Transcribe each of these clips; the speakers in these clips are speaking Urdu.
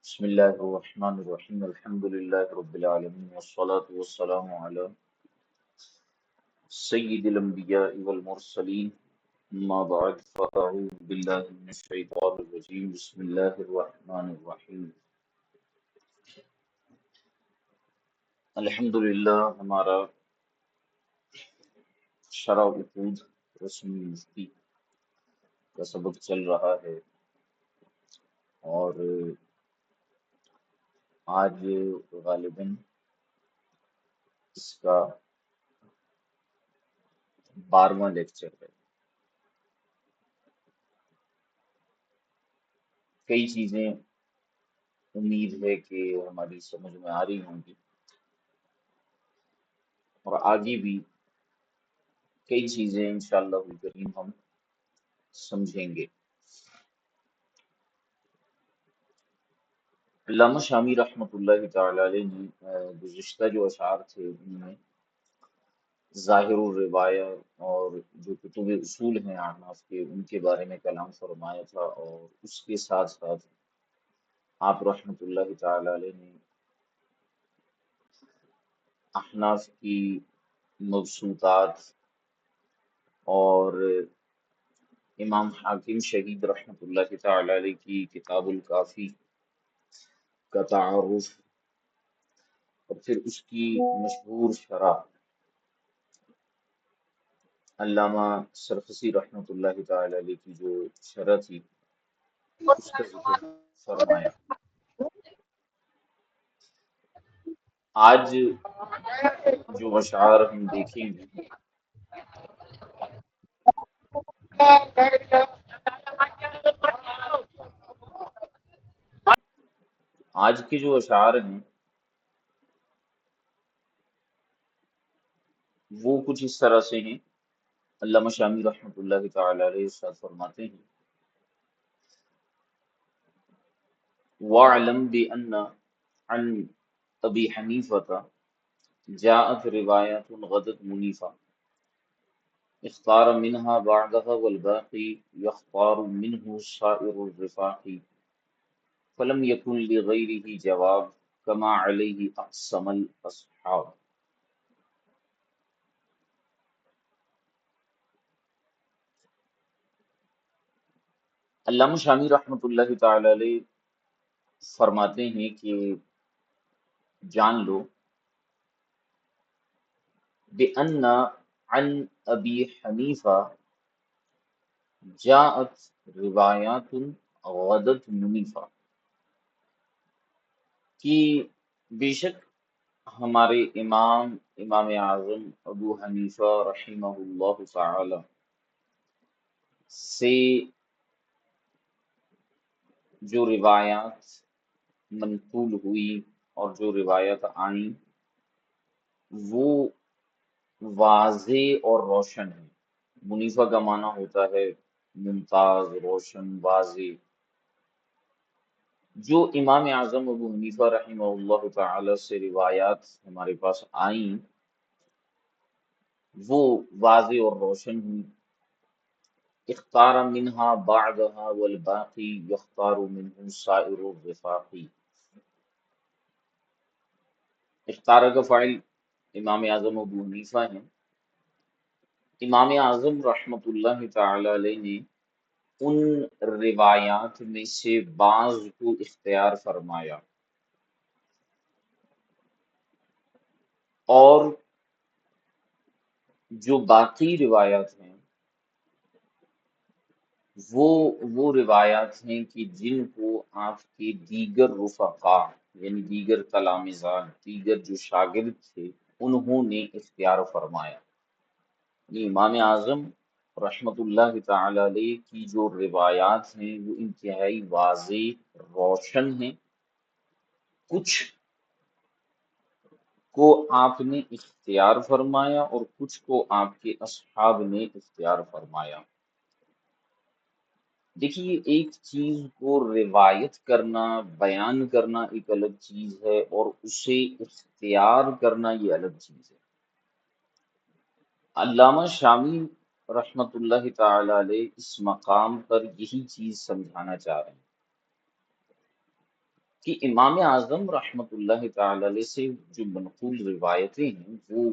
بسم الله الرحمن الرحيم الحمد لله رب العالمين والصلاة والسلام على سيد الأنبياء والمرسلين أما بعد فأعوذ بالله من الشيطان الرجيم بسم الله الرحمن الرحيم الحمد للہ ہمارا شرح وقود رسمی مفتی کا سبق چل رہا ہے اور آج غالباً اس کا 12واں لیکچر ہے۔ کئی چیزیں امید ہے کہ ہماری سمجھ میں آ رہی ہوں گی اور آگے بھی کئی چیزیں انشاءاللہ الکریم ہم سمجھیں گے۔ علامہ شامی رحمۃ اللہ تعالی علیہ نے گزشتہ جو اشعار تھے ان میں ظاہر الروایہ اور جو کتب اصول ہیں احناف کے ان کے بارے میں کلام فرمایا تھا، اور اس کے ساتھ ساتھ آپ رحمۃ اللہ تعالی علیہ نے احناف کی مبسوطات اور امام حاکم شہید رحمۃ اللہ تعالی علیہ کی کتاب الکافی کا تعارف اور پھر اس کی مشہور شرح علامہ سرخسی رحمۃ اللہ تعالی علیہ کی جو شرح تھی اس کا ذکر فرمایا۔ آج جو اشعار ہم دیکھیں گے آج کے جو اشعار ہیں وہ کچھ اس طرح سے ہیں۔ علامہ شامی رحمۃ اللہ تعالی علیہ ارشاد فرماتے ہیں وَاعْلَمْ بِأَنَّ عن ابی حنیفہ جاءت روایت غدت منیفہ اختار منها بعدها والباقی يختار منه سائر الرفاق فلم يكن لغيره جواب كما عليه أقسم الأصحاب۔ علامہ شامی رحمۃ اللہ تعالی علیہ فرماتے ہیں کہ جان لو بِأَنَّ عن ابی حنیفہ جاءت روایات غدت منیفہ، کہ بے شک ہمارے امام اعظم ابو حنیفہ رحمہ اللہ تعالی سے جو روایات منقول ہوئی اور جو روایت آئیں وہ واضح اور روشن ہیں۔ منیفہ کا معنی ہوتا ہے ممتاز، روشن، واضح۔ جو امام اعظم ابو حنیفہ رحمہ اللہ تعالی سے روایات ہمارے پاس آئیں وہ واضح اور روشن ہوئی۔ اختار منہا بعدہا والباقی یختار منہ سائر الرفاق۔ اختار کا فاعل امام اعظم ابو حنیفہ ہیں۔ امام اعظم رحمۃ اللہ تعالی علیہ نے ان روایات میں سے بعض کو اختیار فرمایا اور جو باقی روایات ہیں وہ روایات ہیں کہ جن کو آپ کے دیگر رفقا یعنی دیگر تلامذہ، دیگر جو شاگرد تھے انہوں نے اختیار فرمایا۔ یعنی امام اعظم رحمت اللہ تعالی علیہ کی جو روایات ہیں وہ انتہائی واضح، روشن ہیں۔ کچھ کو آپ نے اختیار فرمایا اور کچھ کو آپ کے اصحاب نے اختیار فرمایا۔ دیکھیے ایک چیز کو روایت کرنا، بیان کرنا ایک الگ چیز ہے اور اسے اختیار کرنا یہ الگ چیز ہے۔ علامہ شامی رحمت اللہ تعالی علیہ اس مقام پر یہی چیز سمجھانا چاہ رہے ہیں کہ امام اعظم رحمت اللہ تعالی علیہ سے جو منقول روایتیں ہیں وہ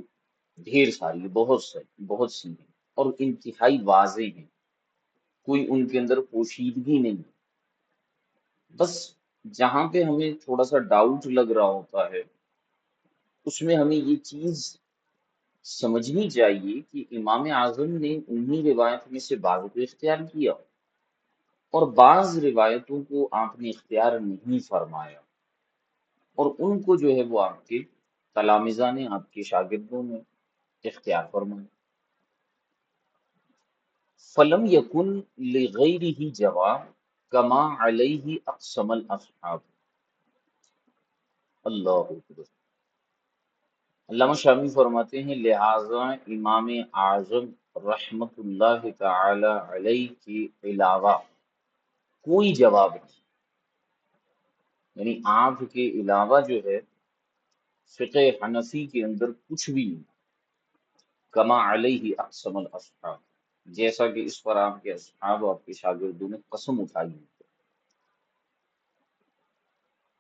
ڈھیر ساری بہت سی ہیں اور انتہائی واضح ہیں، کوئی ان کے اندر پوشیدگی نہیں ہے۔ بس جہاں پہ ہمیں تھوڑا سا ڈاؤٹ لگ رہا ہوتا ہے اس میں ہمیں یہ چیز سمجھنی چاہیے کہ امام اعظم نے انہی روایت میں سے بعض کو اختیار کیا اور بعض روایتوں کو آپ نے اختیار نہیں فرمایا، اور ان کو جو ہے وہ آپ کے تلامذہ نے، آپ کے شاگردوں نے اختیار فرمایا۔ فلم یکن لغیرہ جواب کما علیہ اقسم الاصحاب۔ اللہ اکبر۔ علامہ شامی فرماتے ہیں لہٰذا امام اعظم رحمت اللہ تعالی علیہ کے علاوہ کوئی جواب نہیں، یعنی آپ کے علاوہ جو ہے فقہ حنفی کے اندر کچھ بھی نہیں، کما علیہ اقسم الاصحاب، جیسا کہ اس پر آپ کے اصحاب اور آپ کے شاگردوں نے قسم اٹھائی ہے۔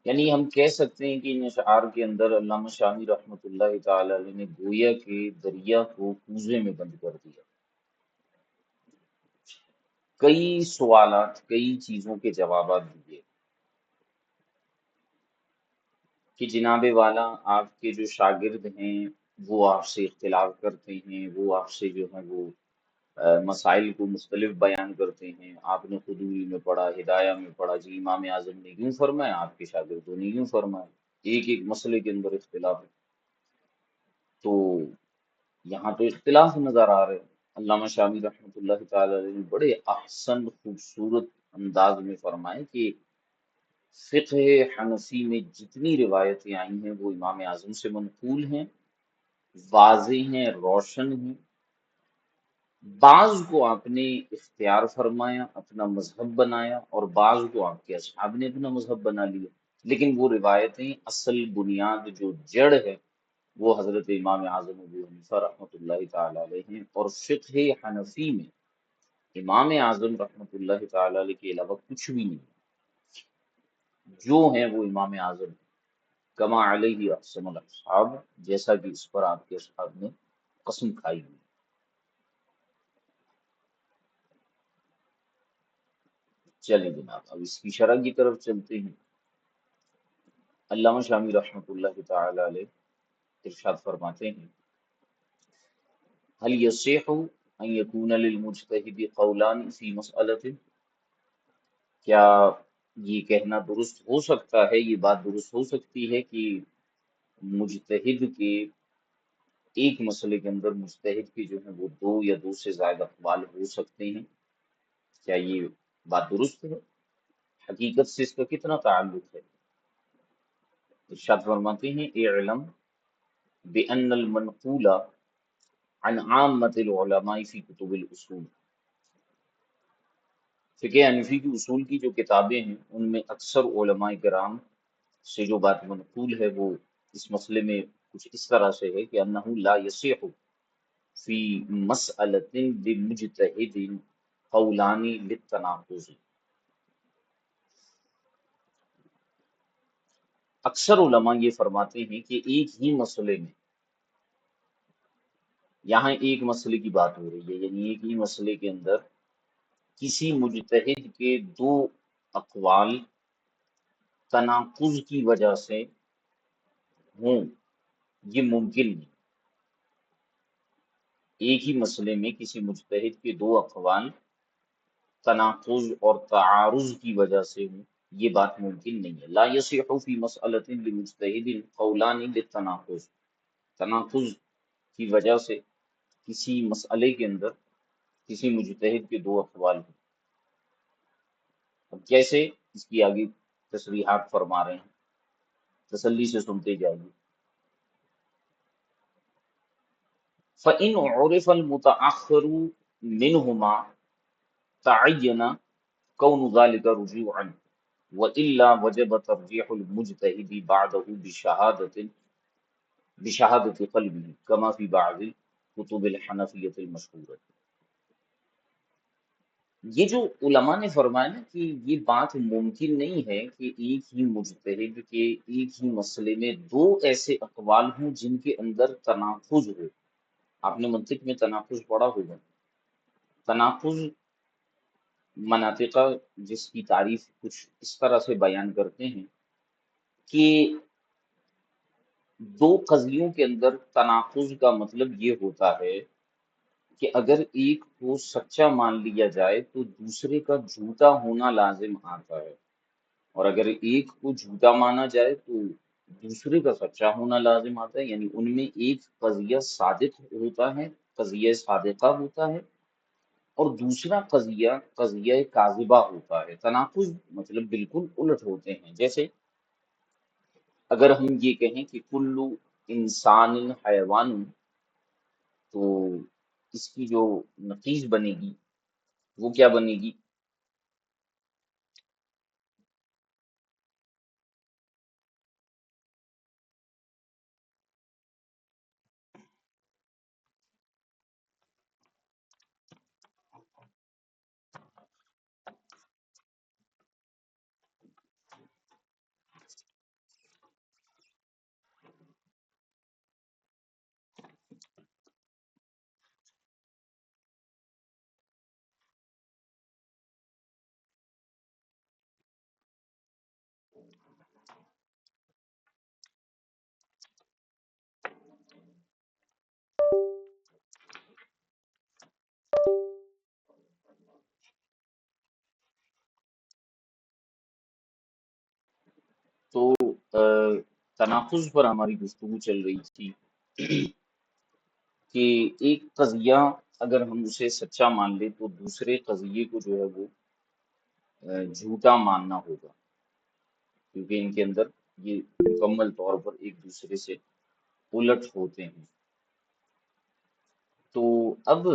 یعنی ہم کہہ سکتے ہیں کہ ان اشعار کے اندر علامہ شامی رحمۃ اللہ تعالی علیہ نے گویا کے دریا کو کوزے میں بند کر دیا، کئی سوالات، کئی چیزوں کے جوابات دیے کہ جناب والا آپ کے جو شاگرد ہیں وہ آپ سے اختلاف کرتے ہیں، وہ آپ سے جو ہے وہ مسائل کو مختلف بیان کرتے ہیں، آپ نے خدوی میں پڑھا، ہدایہ میں پڑھا، جی امام اعظم نے یوں فرمایا، آپ کے شاگردوں نے یوں فرمایا، ایک ایک مسئلے کے اندر اختلاف ہے۔ تو یہاں تو اختلاف نظر آ رہے ہیں۔ علامہ شامی رحمۃ اللہ تعالی علیہ نے بڑے احسن خوبصورت انداز میں فرمائے کہ فقہ حنفی میں جتنی روایتیں آئی ہیں وہ امام اعظم سے منقول ہیں، واضح ہیں، روشن ہیں، بعض کو آپ نے اختیار فرمایا، اپنا مذہب بنایا، اور بعض کو آپ کے اصحاب نے اپنا مذہب بنا لیا، لیکن وہ روایتیں اصل بنیاد جو جڑ ہے وہ حضرت امام اعظم ابو حنیفہ رحمۃ اللہ تعالی علیہ ہیں، اور فقہ حنفی میں امام اعظم رحمۃ اللہ تعالی علیہ کے علاوہ کچھ بھی نہیں، جو ہیں وہ امام اعظم ہیں، کما علیہ اقسم الاصحاب، جیسا کہ اس پر آپ کے اصحاب نے قسم کھائی ہوئی۔ چلیں جناب اب اس کی شرح کی طرف چلتے ہیں۔ علامہ شامی رحمۃ اللہ تعالی علیہ ارشاد فرماتے ہیں هل يصح ان يكون للمجتهد قولان في مسألة، کیا یہ کہنا درست ہو سکتا ہے، یہ بات درست ہو سکتی ہے کہ مجتہد کے ایک مسئلے کے اندر مجتہد کے جو ہیں وہ دو یا دو سے زائد اقوال ہو سکتے ہیں؟ کیا یہ بات درست ہے؟ حقیقت سے اس کا کتنا تعلق ہے؟ ارشاد فرماتے ہیں اعلم بأن المنقول عن عامة العلماء في كتب الاصول، فقہ حنفی کی اصول کی جو کتابیں ہیں ان میں اکثر علماء کرام سے جو بات منقول ہے وہ اس مسئلے میں کچھ اس طرح سے ہے کہ انہ لا یصح فی مسئلۃ لمجتہد قولان للتناقض، اکثر علماء یہ فرماتے ہیں کہ ایک ہی مسئلے میں، یہاں ایک مسئلے کی بات ہو رہی ہے، یعنی ایک ہی مسئلے کے اندر کسی مجتہد کے دو اقوال تناقض کی وجہ سے ہوں، یہ ممکن نہیں۔ ایک ہی مسئلے میں کسی مجتہد کے دو اقوال تناقض اور تعارض کی وجہ سے ہوں، یہ بات ممکن نہیں ہے۔ لا یصح فی مسئلۃ لمجتہد قولان للتناقض، تناقض کی وجہ سے کسی مسئلے کے اندر کسی مجتہد کے دو اقوال ہوں۔ اب کیسے، اس کی آگے تصریحات فرما رہے ہیں، تسلی سے سنتے جائیے۔ فَإِنْ عُرِفَ الْمُتَأَخِّرُ مِنْهُمَا تَعَيَّنَ كَوْنُ ذَلِكَ رُجُوعًا وَإِلَّا وَجَبَ تَرْجِيحُ الْمُجْتَهِدِ بَعْدَهُ بِشَهَادَةِ قَلْبِهِ كَمَا فِي بَعْضِ كُتُبِ الْحَنَفِيَّةِ الْمَشْهُورَةِ۔ یہ جو علماء نے فرمایا نا کہ یہ بات ممکن نہیں ہے کہ ایک ہی مجتہد کے ایک ہی مسئلے میں دو ایسے اقوال ہوں جن کے اندر تناقض ہو. آپ نے منطق میں تناقض پڑھا ہوگا. تناقض مناطقہ جس کی تعریف کچھ اس طرح سے بیان کرتے ہیں کہ دو قضیوں کے اندر تناقض کا مطلب یہ ہوتا ہے کہ اگر ایک کو سچا مان لیا جائے تو دوسرے کا جھوٹا ہونا لازم آتا ہے، اور اگر ایک کو جھوٹا مانا جائے تو دوسرے کا سچا ہونا لازم آتا ہے. یعنی ان میں ایک قضیہ صادق ہوتا ہے، قضیہ صادقہ ہوتا ہے، اور دوسرا قضیہ قضیہ کاذبہ ہوتا ہے. تناقض مطلب بالکل الٹ ہوتے ہیں. جیسے اگر ہم یہ کہیں کہ کلو انسان حیوان، تو اس کی جو نتیج بنے گی وہ کیا بنے گی؟ تو تناقض پر ہماری گفتگو چل رہی تھی کہ ایک قضیہ اگر ہم اسے سچا مان لیں تو دوسرے قضیے کو جو ہے وہ جھوٹا ماننا ہوگا، کیونکہ ان کے اندر یہ مکمل طور پر ایک دوسرے سے الٹ ہوتے ہیں. تو اب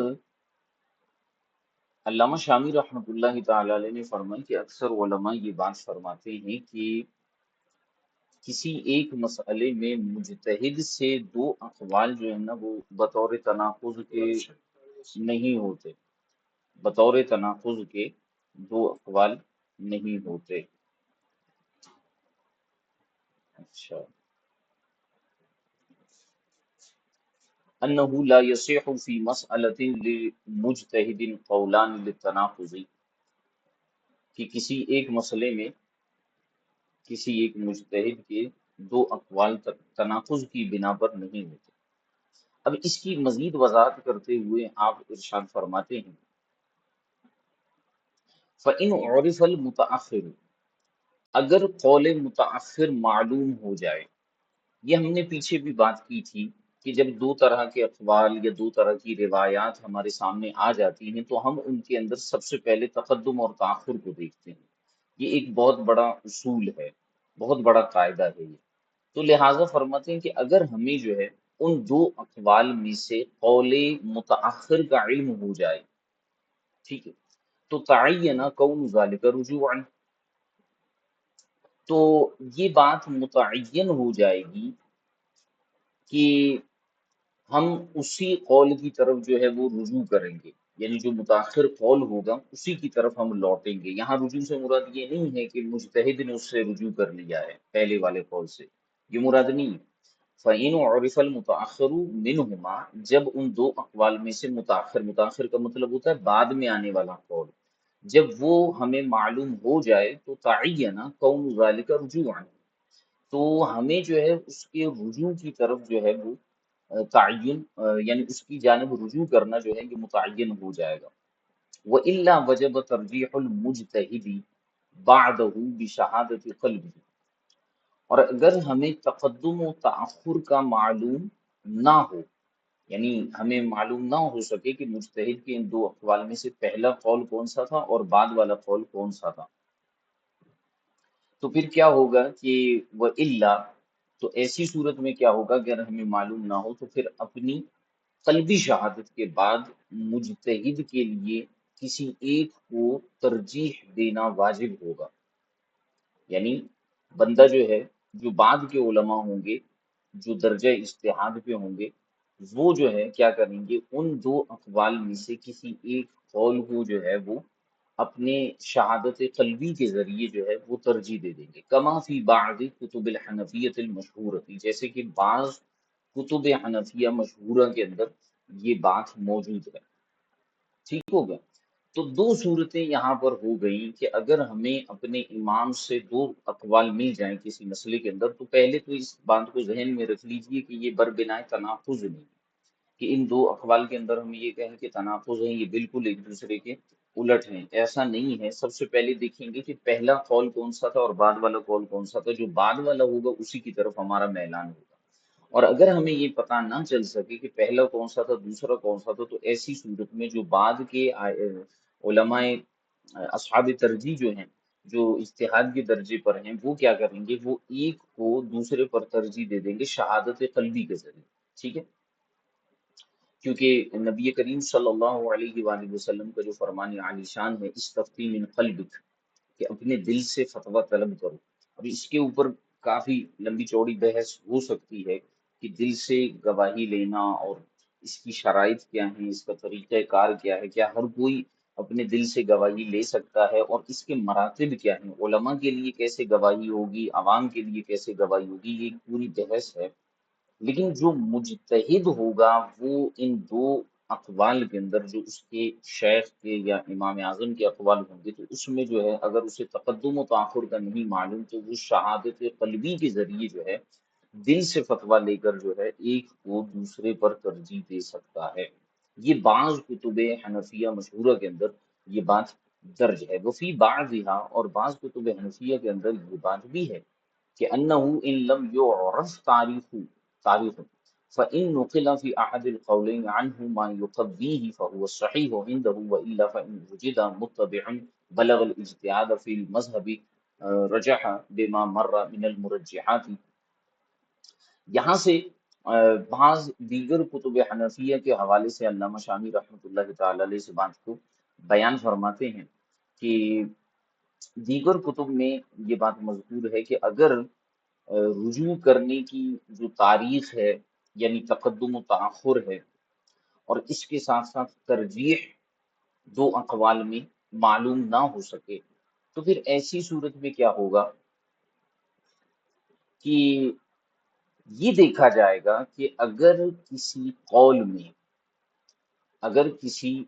علامہ شامی رحمۃ اللہ تعالی علیہ نے فرمایا کہ اکثر علماء یہ بات فرماتے ہیں کہ کسی ایک مسئلے میں مجتہد سے دو اقوال جو ہے نا وہ بطور تناقض کے نہیں ہوتے، بطور تناقض کے دو اقوال نہیں ہوتے. اچھا، انه لا يصح في مسألة لمجتہد قولان للتناقض، کہ کسی ایک مسئلے میں کسی ایک مجتہد کے دو اقوال تک تناقض کی بنا پر نہیں ہوتے. اب اس کی مزید وضاحت کرتے ہوئے آپ ارشاد فرماتے ہیں فَإِنْ عُرِفَ الْمُتَأَخِّرُ، اگر قول متأخر معلوم ہو جائے. یہ ہم نے پیچھے بھی بات کی تھی کہ جب دو طرح کے اقوال یا دو طرح کی روایات ہمارے سامنے آ جاتی ہیں تو ہم ان کے اندر سب سے پہلے تقدم اور تاخر کو دیکھتے ہیں. یہ ایک بہت بڑا اصول ہے، بہت بڑا قاعدہ ہے یہ. تو لہٰذا فرماتے ہیں کہ اگر ہمیں جو ہے ان دو اقوال میں سے قول متأخر کا علم ہو جائے، ٹھیک ہے، تو تعین کون ذالک رجوعا، تو یہ بات متعین ہو جائے گی کہ ہم اسی قول کی طرف جو ہے وہ رجوع کریں گے. یعنی جو متاخر قول ہوگا اسی کی طرف ہم لوٹیں گے. یہاں رجوع سے مراد یہ نہیں ہے کہ مجتہد نے اس سے رجوع کر لیا ہے پہلے والے قول سے، یہ مراد نہیں ہے. فَإِنْ عُرِفَ الْمُتَأَخِّرُ مِنْهُمَا، جب ان دو اقوال میں سے متاخر، متاخر کا مطلب ہوتا ہے بعد میں آنے والا قول، جب وہ ہمیں معلوم ہو جائے تو تعین کون ذالک رجوعا، تو ہمیں جو ہے اس کے رجوع کی طرف جو ہے وہ تعین یعنی اس کی جانب رجوع کرنا جو ہے یہ متعین ہو جائے گا. وَإِلَّا وَجَبَ تَرْجِيحُ الْمُجْتَهِدِ بَعْدَهُ بِشَهَادَةِ قَلْبِهِ، اور اگر ہمیں تقدم و تأخر کا معلوم نہ ہو، یعنی ہمیں معلوم نہ ہو سکے کہ مجتہد کے ان دو اقوال میں سے پہلا قول کون سا تھا اور بعد والا قول کون سا تھا، تو پھر کیا ہوگا کہ وَإِلَّا، تو ایسی صورت میں کیا ہوگا اگر ہمیں معلوم نہ ہو تو پھر اپنی قلبی شہادت کے بعد مجتہد کے لیے کسی ایک کو ترجیح دینا واجب ہوگا. یعنی بندہ جو ہے، جو بعد کے علماء ہوں گے جو درجہ اجتہاد پہ ہوں گے، وہ جو ہے کیا کریں گے، ان دو اقوال میں سے کسی ایک قول کو جو ہے وہ اپنے شہادت قلبی کے ذریعے جو ہے وہ ترجیح دے دیں گے، کما فی بعض کتب الحنفیت المشہورتی، جیسے کہ بعض کتب حنفیہ مشہورہ کے اندر یہ بات موجود ہے۔ ٹھیک ہو گیا؟ تو دو صورتیں یہاں پر ہو گئیں کہ اگر ہمیں اپنے امام سے دو اقوال مل جائیں کسی مسئلے کے اندر، تو پہلے تو اس بات کو ذہن میں رکھ لیجئے کہ یہ بربنائے تناقض نہیں، کہ ان دو اقوال کے اندر ہم یہ کہیں کہ تناقض ہیں، یہ بالکل ایک دوسرے کے الٹ ہیں، ایسا نہیں ہے۔ سب سے پہلے دیکھیں گے کہ پہلا قول کون سا تھا اور بعد والا قول کون سا تھا، جو بعد والا ہوگا اسی کی طرف ہمارا میلان ہوگا۔ اور اگر ہمیں یہ پتہ نہ چل سکے کہ پہلا کون سا تھا دوسرا کون سا تھا، تو ایسی صورت میں جو بعد کے علماء اصحاب ترجیح جو ہیں، جو اجتہاد کے درجے پر ہیں، وہ کیا کریں گے، وہ ایک کو دوسرے پر ترجیح دے دیں گے شہادت قلبی کے ذریعے۔ ٹھیک ہے؟ کیونکہ نبی کریم صلی اللہ علیہ وآلہ وسلم کا جو فرمان عالی شان ہے، استفتی من قلبک، کہ اپنے دل سے فتویٰ طلب کرو۔ اب اس کے اوپر کافی لمبی چوڑی بحث ہو سکتی ہے کہ دل سے گواہی لینا اور اس کی شرائط کیا ہیں، اس کا طریقہ کار کیا ہے، کیا ہر کوئی اپنے دل سے گواہی لے سکتا ہے، اور اس کے مراتب کیا ہیں، علماء کے لیے کیسے گواہی ہوگی، عوام کے لیے کیسے گواہی ہوگی، یہ ایک پوری بحث ہے۔ لیکن جو مجتہد ہوگا وہ ان دو اقوال کے اندر، جو اس کے شیخ کے یا امام اعظم کے اقوال ہوں گے، تو اس میں جو ہے اگر اسے تقدم و تاخر کا نہیں معلوم، تو وہ شہادت قلبی کے ذریعے جو ہے دل سے فتویٰ لے کر جو ہے ایک کو دوسرے پر ترجیح دے سکتا ہے۔ یہ بعض کتب حنفیہ مشہورہ کے اندر یہ بات درج ہے۔ وفی بعضها، اور بعض کتب حنفیہ کے اندر یہ بات بھی ہے کہ انہ ان لم یعرف تاریخ فإن نقل في أحد القولين عنه ما يقويه فهو الصحيح عنده، وإلا فإن وجد متبع بلغ الاجتهاد في المذهب رجح بما مر من المرجحات۔ یہاں سے بعض دیگر کتب حنفیہ کے حوالے سے علامہ شامی رحمۃ اللہ تعالی علیہ سے بات کو بیان فرماتے ہیں کہ دیگر کتب میں یہ بات مذکور ہے کہ اگر رجوع کرنے کی جو تاریخ ہے، یعنی تقدم و تاخر ہے، اور اس کے ساتھ ساتھ ترجیح دو اقوال میں معلوم نہ ہو سکے، تو پھر ایسی صورت میں کیا ہوگا کہ یہ دیکھا جائے گا کہ اگر کسی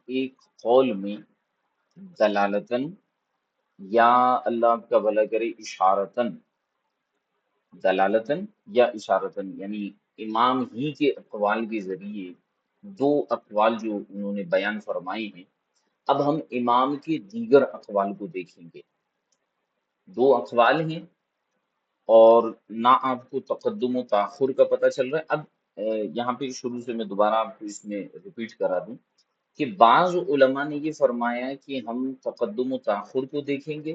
ایک قول میں دلالتاً، یا اللہ آپ کا بھلا کرے اشارتاً، دلالتاً یا اشارتاً، یعنی امام ہی کے اقوال کے ذریعے دو اقوال جو انہوں نے بیان فرمائے ہیں، اب ہم امام کے دیگر اقوال کو دیکھیں گے۔ دو اقوال ہیں اور نہ آپ کو تقدم و تاخر کا پتہ چل رہا ہے۔ اب یہاں پہ شروع سے میں دوبارہ آپ کو اس میں ریپیٹ کرا دوں کہ بعض علماء نے یہ فرمایا کہ ہم تقدم و تاخر کو دیکھیں گے،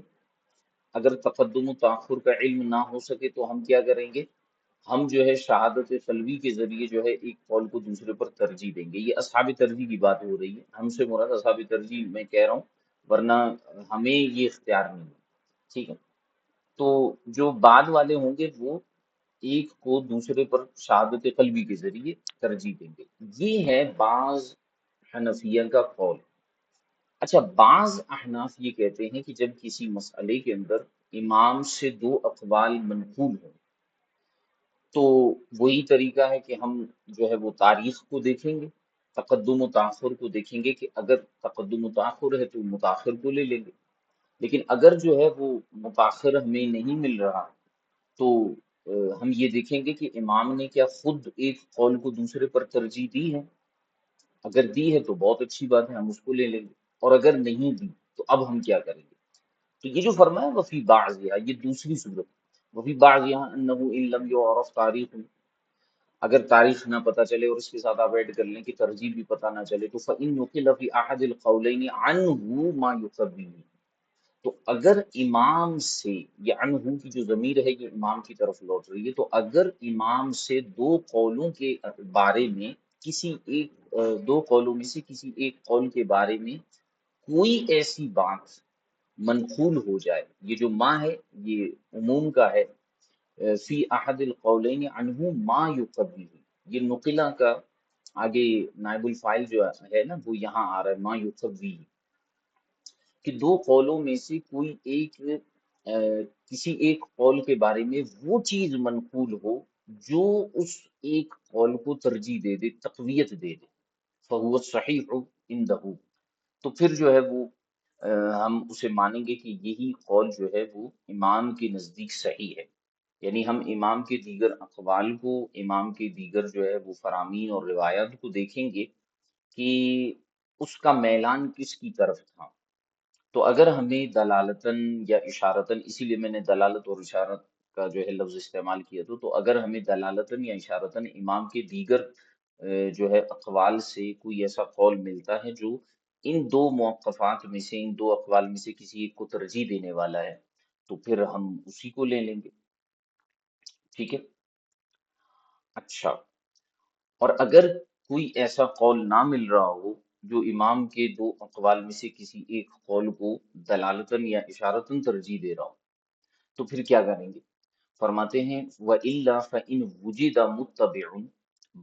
اگر تقدم و تاخر کا علم نہ ہو سکے تو ہم کیا کریں گے، ہم جو ہے شہادت قلبی کے ذریعے جو ہے ایک قول کو دوسرے پر ترجیح دیں گے۔ یہ اصحاب ترجیح کی بات ہو رہی ہے، ہم سے مراد اصحاب ترجیح میں کہہ رہا ہوں، ورنہ ہمیں یہ اختیار نہیں ہے۔ ٹھیک ہے؟ تو جو بعد والے ہوں گے وہ ایک کو دوسرے پر شہادت قلبی کے ذریعے ترجیح دیں گے۔ یہ ہے بعض حنفیہ کا قول۔ اچھا، بعض احناف یہ کہتے ہیں کہ جب کسی مسئلے کے اندر امام سے دو اقوال منقول ہوں، تو وہی طریقہ ہے کہ ہم جو ہے وہ تاریخ کو دیکھیں گے، تقدم و تاخر کو دیکھیں گے، کہ اگر تقدم و تاخر ہے تو متاخر کو لے لیں گے، لیکن اگر جو ہے وہ متاخر ہمیں نہیں مل رہا، تو ہم یہ دیکھیں گے کہ امام نے کیا خود ایک قول کو دوسرے پر ترجیح دی ہے۔ اگر دی ہے تو بہت اچھی بات ہے، ہم اس کو لے لیں گے، اور اگر نہیں دی تو اب ہم کیا کریں گے۔ تو یہ جو فرمایا وفی بعضها، یہ دوسری صورت، وفی بعضها انه ان لم يعرف تاریخ، اگر تاریخ نہ پتہ چلے اور اس کے ساتھ آپ ایڈ کر لیں کہ ترجیح بھی پتہ نہ چلے، تو فإن نقل في احد القولين عنه ما يقويه، تو اگر امام سے، یہ عنہ کی جو ضمیر ہے یہ امام کی طرف لوٹ رہی ہے، تو اگر امام سے دو قولوں کے بارے میں کسی ایک دو قولوں میں سے کسی ایک قول کے بارے میں کوئی ایسی بات منقول ہو جائے، یہ جو ما ہے یہ عموم کا ہے، فی احد القولین عنہ ما یقوی، یہ نقلہ کا آگے نائب الفاعل جو ہے نا وہ یہاں آ رہا ہے، ما یقوی، کہ دو قولوں میں سے کوئی ایک کسی ایک قول کے بارے میں وہ چیز منقول ہو جو اس ایک قول کو ترجیح دے دے، تقویت دے دے، فہو صحیح عندہ، تو پھر جو ہے وہ ہم اسے مانیں گے کہ یہی قول جو ہے وہ امام کے نزدیک صحیح ہے۔ یعنی ہم امام کے دیگر اقوال کو، امام کے دیگر جو ہے وہ فرامین اور روایات کو دیکھیں گے کہ اس کا میلان کس کی طرف تھا۔ تو اگر ہمیں دلالتاً یا اشارتاً، اسی لیے میں نے دلالت اور اشارت کا جو ہے لفظ استعمال کیا تو اگر ہمیں دلالتاً یا اشارتاً امام کے دیگر جو ہے اقوال سے کوئی ایسا قول ملتا ہے جو ان دو موقفات میں سے، ان دو اقوال میں سے کسی ایک کو ترجیح دینے والا ہے، تو پھر ہم اسی کو لے لیں گے۔ ٹھیک ہے، اچھا، اور اگر کوئی ایسا قول نہ مل رہا ہو جو امام کے دو اقوال میں سے کسی ایک قول کو دلالتاً یا اشارتاً ترجیح دے رہا ہو، تو پھر کیا کریں گے؟ فرماتے ہیں وَإِلَّا فَإِنْ وُجِدَ مُتَّبِعٌ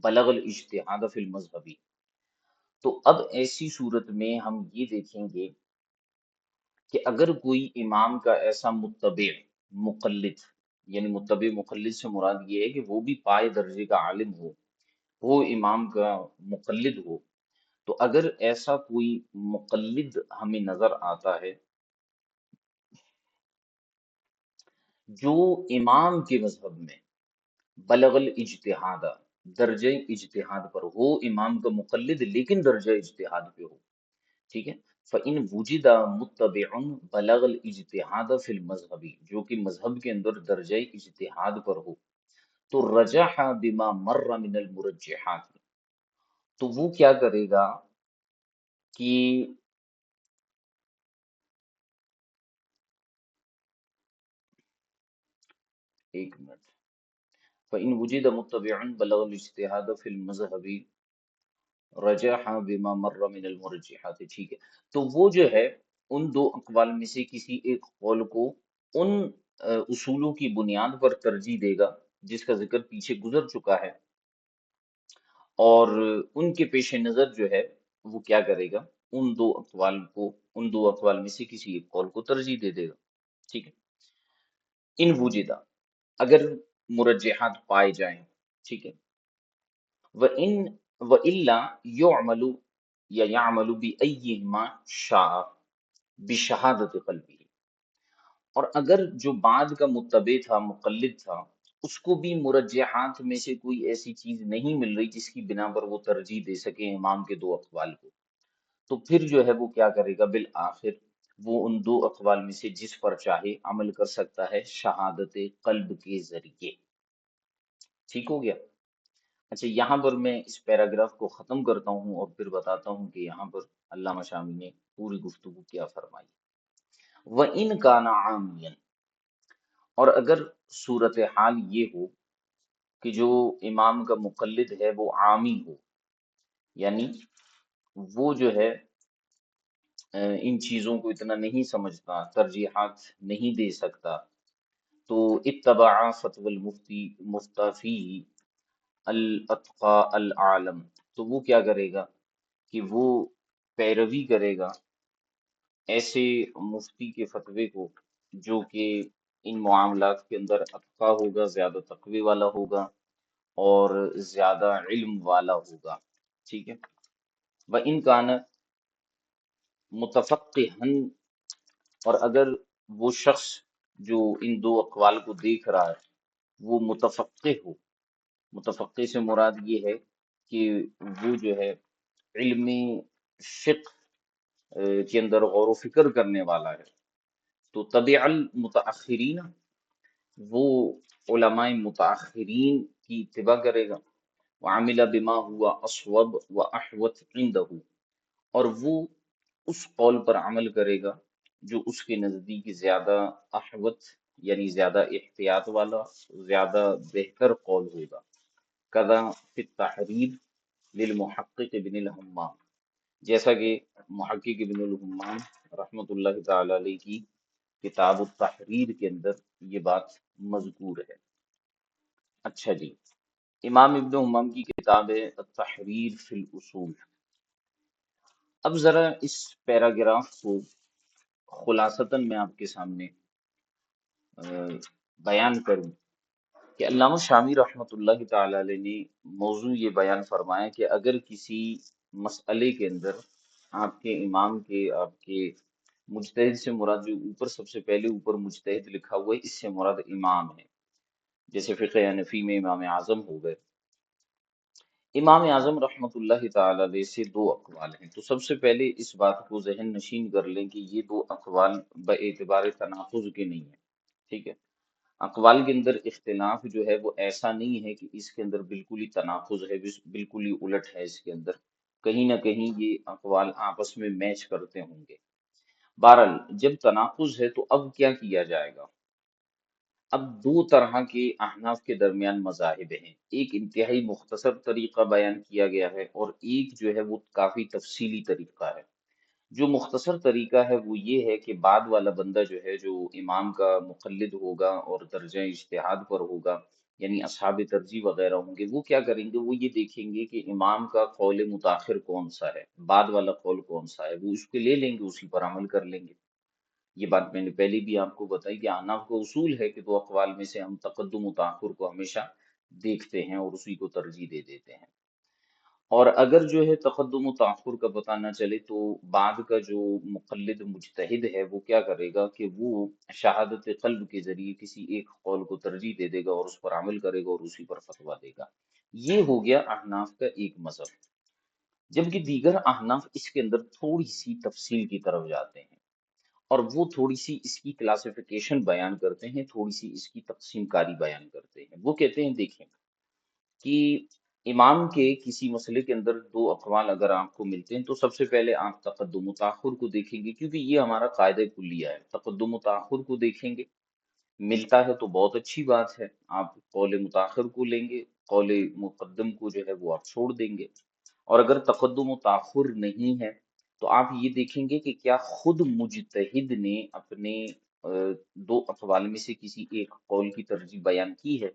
بَلَغَ الْاجْتِهَادَ فِي الْمَذْهَبِ، تو اب ایسی صورت میں ہم یہ دیکھیں گے کہ اگر کوئی امام کا ایسا متبع، مقلد، یعنی متبع مقلد سے مراد یہ ہے کہ وہ بھی پائے درجے کا عالم ہو، وہ امام کا مقلد ہو، تو اگر ایسا کوئی مقلد ہمیں نظر آتا ہے جو امام کے مذہب میں بلغ الاجتہاد، درجہ اجتہاد پر ہو، امام کا مقلد لیکن درجہ اجتہاد پہ ہو، ٹھیک ہے، فَإِن وُجِدَ مُتَّبِعٌ بَلَغَ الْاجْتِهَادَ فِي الْمَذْهَبِ، جو کہ مذہب کے اندر درجہ اجتہاد پر ہو، تو رجح بما مر من المرجحات، تو وہ کیا کرے گا کہ ایک منٹ، فَإِن وُجِدَ مُتَّبِعٌ بَلَغَ الْاجْتِهَادَ فِي الْمَذْهَبِ رجح بما مر من المرجحات، ٹھیک ہے، تو وہ جو ہے ان دو اقوال میں سے کسی ایک قول کو ان اصولوں کی بنیاد پر ترجیح دے گا جس کا ذکر پیچھے گزر چکا ہے، اور ان کے پیش نظر جو ہے وہ کیا کرے گا، ان دو اقوال میں سے کسی ایک قول کو ترجیح دے دے گا، ٹھیک ہے، ان وجدہ، اگر مرجحات پائے جائیں، ٹھیک ہے، وَإِن وَإِلَّا يُعْمَلُ یا يَعْمَلُ بِأَيِّهِمَا شَاءَ بِشَهَادَةِ قَلْبِهِ، اور اگر جو بعد کا متبع تھا، مقلد تھا، اس کو بھی مرجحات میں سے کوئی ایسی چیز نہیں مل رہی جس کی بنا پر وہ ترجیح دے سکے امام کے دو اقوال کو، تو پھر جو ہے وہ کیا کرے گا، بالآخر وہ ان دو اقوال میں سے جس پر چاہے عمل کر سکتا ہے شہادت قلب کے ذریعے۔ ٹھیک ہو گیا؟ اچھا، یہاں پر میں اس پیراگراف کو ختم کرتا ہوں اور پھر بتاتا ہوں کہ یہاں پر علامہ شامی نے پوری گفتگو کیا فرمائی۔ وَإِنْ كَانَ عَامِيًا، اور اگر صورتحال یہ ہو کہ جو امام کا مقلد ہے وہ عامی ہو، یعنی وہ جو ہے ان چیزوں کو اتنا نہیں سمجھتا، ترجیحات نہیں دے سکتا، تو اتبع فتوی المفتی مفتافی الاتقا العالم، تو وہ کیا کرے گا کہ وہ پیروی کرے گا ایسے مفتی کے فتوے کو جو کہ ان معاملات کے اندر اتقا ہوگا، زیادہ تقوی والا ہوگا اور زیادہ علم والا ہوگا، ٹھیک ہے، وَإِنْ كَانَ متفقہن، اور اگر وہ شخص جو ان دو اقوال کو دیکھ رہا ہے وہ متفقہ ہو، متفقہ سے مراد یہ ہے کہ وہ جو ہے علم فقہ کے اندر غور و فکر کرنے والا ہے، تو طبع المتاخرین، وہ علماء متاخرین کی اتباع کرے گا، وعمل بما ہوا اصوب و احوط عنده، اور وہ اس قول پر عمل کرے گا جو اس کے نزدیک زیادہ احوط، یعنی زیادہ احتیاط والا، زیادہ بہتر قول ہوگا، کذا فی التحریر للمحقق ابن الحمام، جیسا کہ محقق ابن الحمام رحمۃ اللہ تعالی علیہ کی کتاب التحریر کے اندر یہ بات مذکور ہے۔ اچھا جی، امام ابن حمام کی کتاب ہے التحریر فی الاصول۔ اب ذرا اس پیراگراف کو خلاصتاً میں آپ کے سامنے بیان کروں کہ علامہ شامی رحمۃ اللہ تعالی علیہ نے موضوع یہ بیان فرمایا کہ اگر کسی مسئلے کے اندر آپ کے امام کے آپ کے مجتہد سے مراد، جو اوپر سب سے پہلے اوپر مجتہد لکھا ہوا ہے، اس سے مراد امام ہے، جیسے فقہ حنفی میں امام اعظم ہو گئے۔ امام اعظم رحمۃ اللہ تعالی علیہ سے دو اقوال ہیں، تو سب سے پہلے اس بات کو ذہن نشین کر لیں کہ یہ دو اقوال باعتبار تناقض کے نہیں ہیں، ٹھیک ہے۔ اقوال کے اندر اختلاف جو ہے وہ ایسا نہیں ہے کہ اس کے اندر بالکل ہی تناقض ہے، بالکل ہی الٹ ہے، اس کے اندر کہیں نہ کہیں یہ اقوال آپس میں میچ کرتے ہوں گے۔ بہرحال جب تناقض ہے تو اب کیا کیا جائے گا؟ اب دو طرح کے احناف کے درمیان مذاہب ہیں، ایک انتہائی مختصر طریقہ بیان کیا گیا ہے اور ایک جو ہے وہ کافی تفصیلی طریقہ ہے۔ جو مختصر طریقہ ہے وہ یہ ہے کہ بعد والا بندہ جو ہے، جو امام کا مقلد ہوگا اور درجہ اجتہاد پر ہوگا، یعنی اصحاب ترجیح وغیرہ ہوں گے، وہ کیا کریں گے؟ وہ یہ دیکھیں گے کہ امام کا قول متاخر کون سا ہے، بعد والا قول کون سا ہے، وہ اس کو لے لیں گے، اسی پر عمل کر لیں گے۔ یہ بات میں نے پہلے بھی آپ کو بتائی کہ احناف کا اصول ہے کہ دو اقوال میں سے ہم تقدم و تاخر کو ہمیشہ دیکھتے ہیں اور اسی کو ترجیح دے دیتے ہیں، اور اگر جو ہے تقدم و تاخر کا پتہ نہ چلے تو بعد کا جو مقلد مجتہد ہے وہ کیا کرے گا کہ وہ شہادت قلب کے ذریعے کسی ایک قول کو ترجیح دے دے گا اور اس پر عمل کرے گا اور اسی پر فتویٰ دے گا۔ یہ ہو گیا احناف کا ایک مذہب، جبکہ دیگر احناف اس کے اندر تھوڑی سی تفصیل کی طرف جاتے ہیں اور وہ تھوڑی سی اس کی کلاسیفیکیشن بیان کرتے ہیں، تھوڑی سی اس کی تقسیم کاری بیان کرتے ہیں۔ وہ کہتے ہیں دیکھیں کہ امام کے کسی مسئلے کے اندر دو اقوال اگر آپ کو ملتے ہیں تو سب سے پہلے آپ تقدم و تاخر کو دیکھیں گے، کیونکہ یہ ہمارا قاعدہ کلیہ ہے، تقدم و تاخر کو دیکھیں گے، ملتا ہے تو بہت اچھی بات ہے، آپ قول متاخر کو لیں گے، قول مقدم کو جو ہے وہ آپ چھوڑ دیں گے، اور اگر تقدم و تاخر نہیں ہے تو آپ یہ دیکھیں گے کہ کیا خود مجتہد نے اپنے دو اقوال میں سے کسی ایک قول کی ترجیح بیان کی ہے،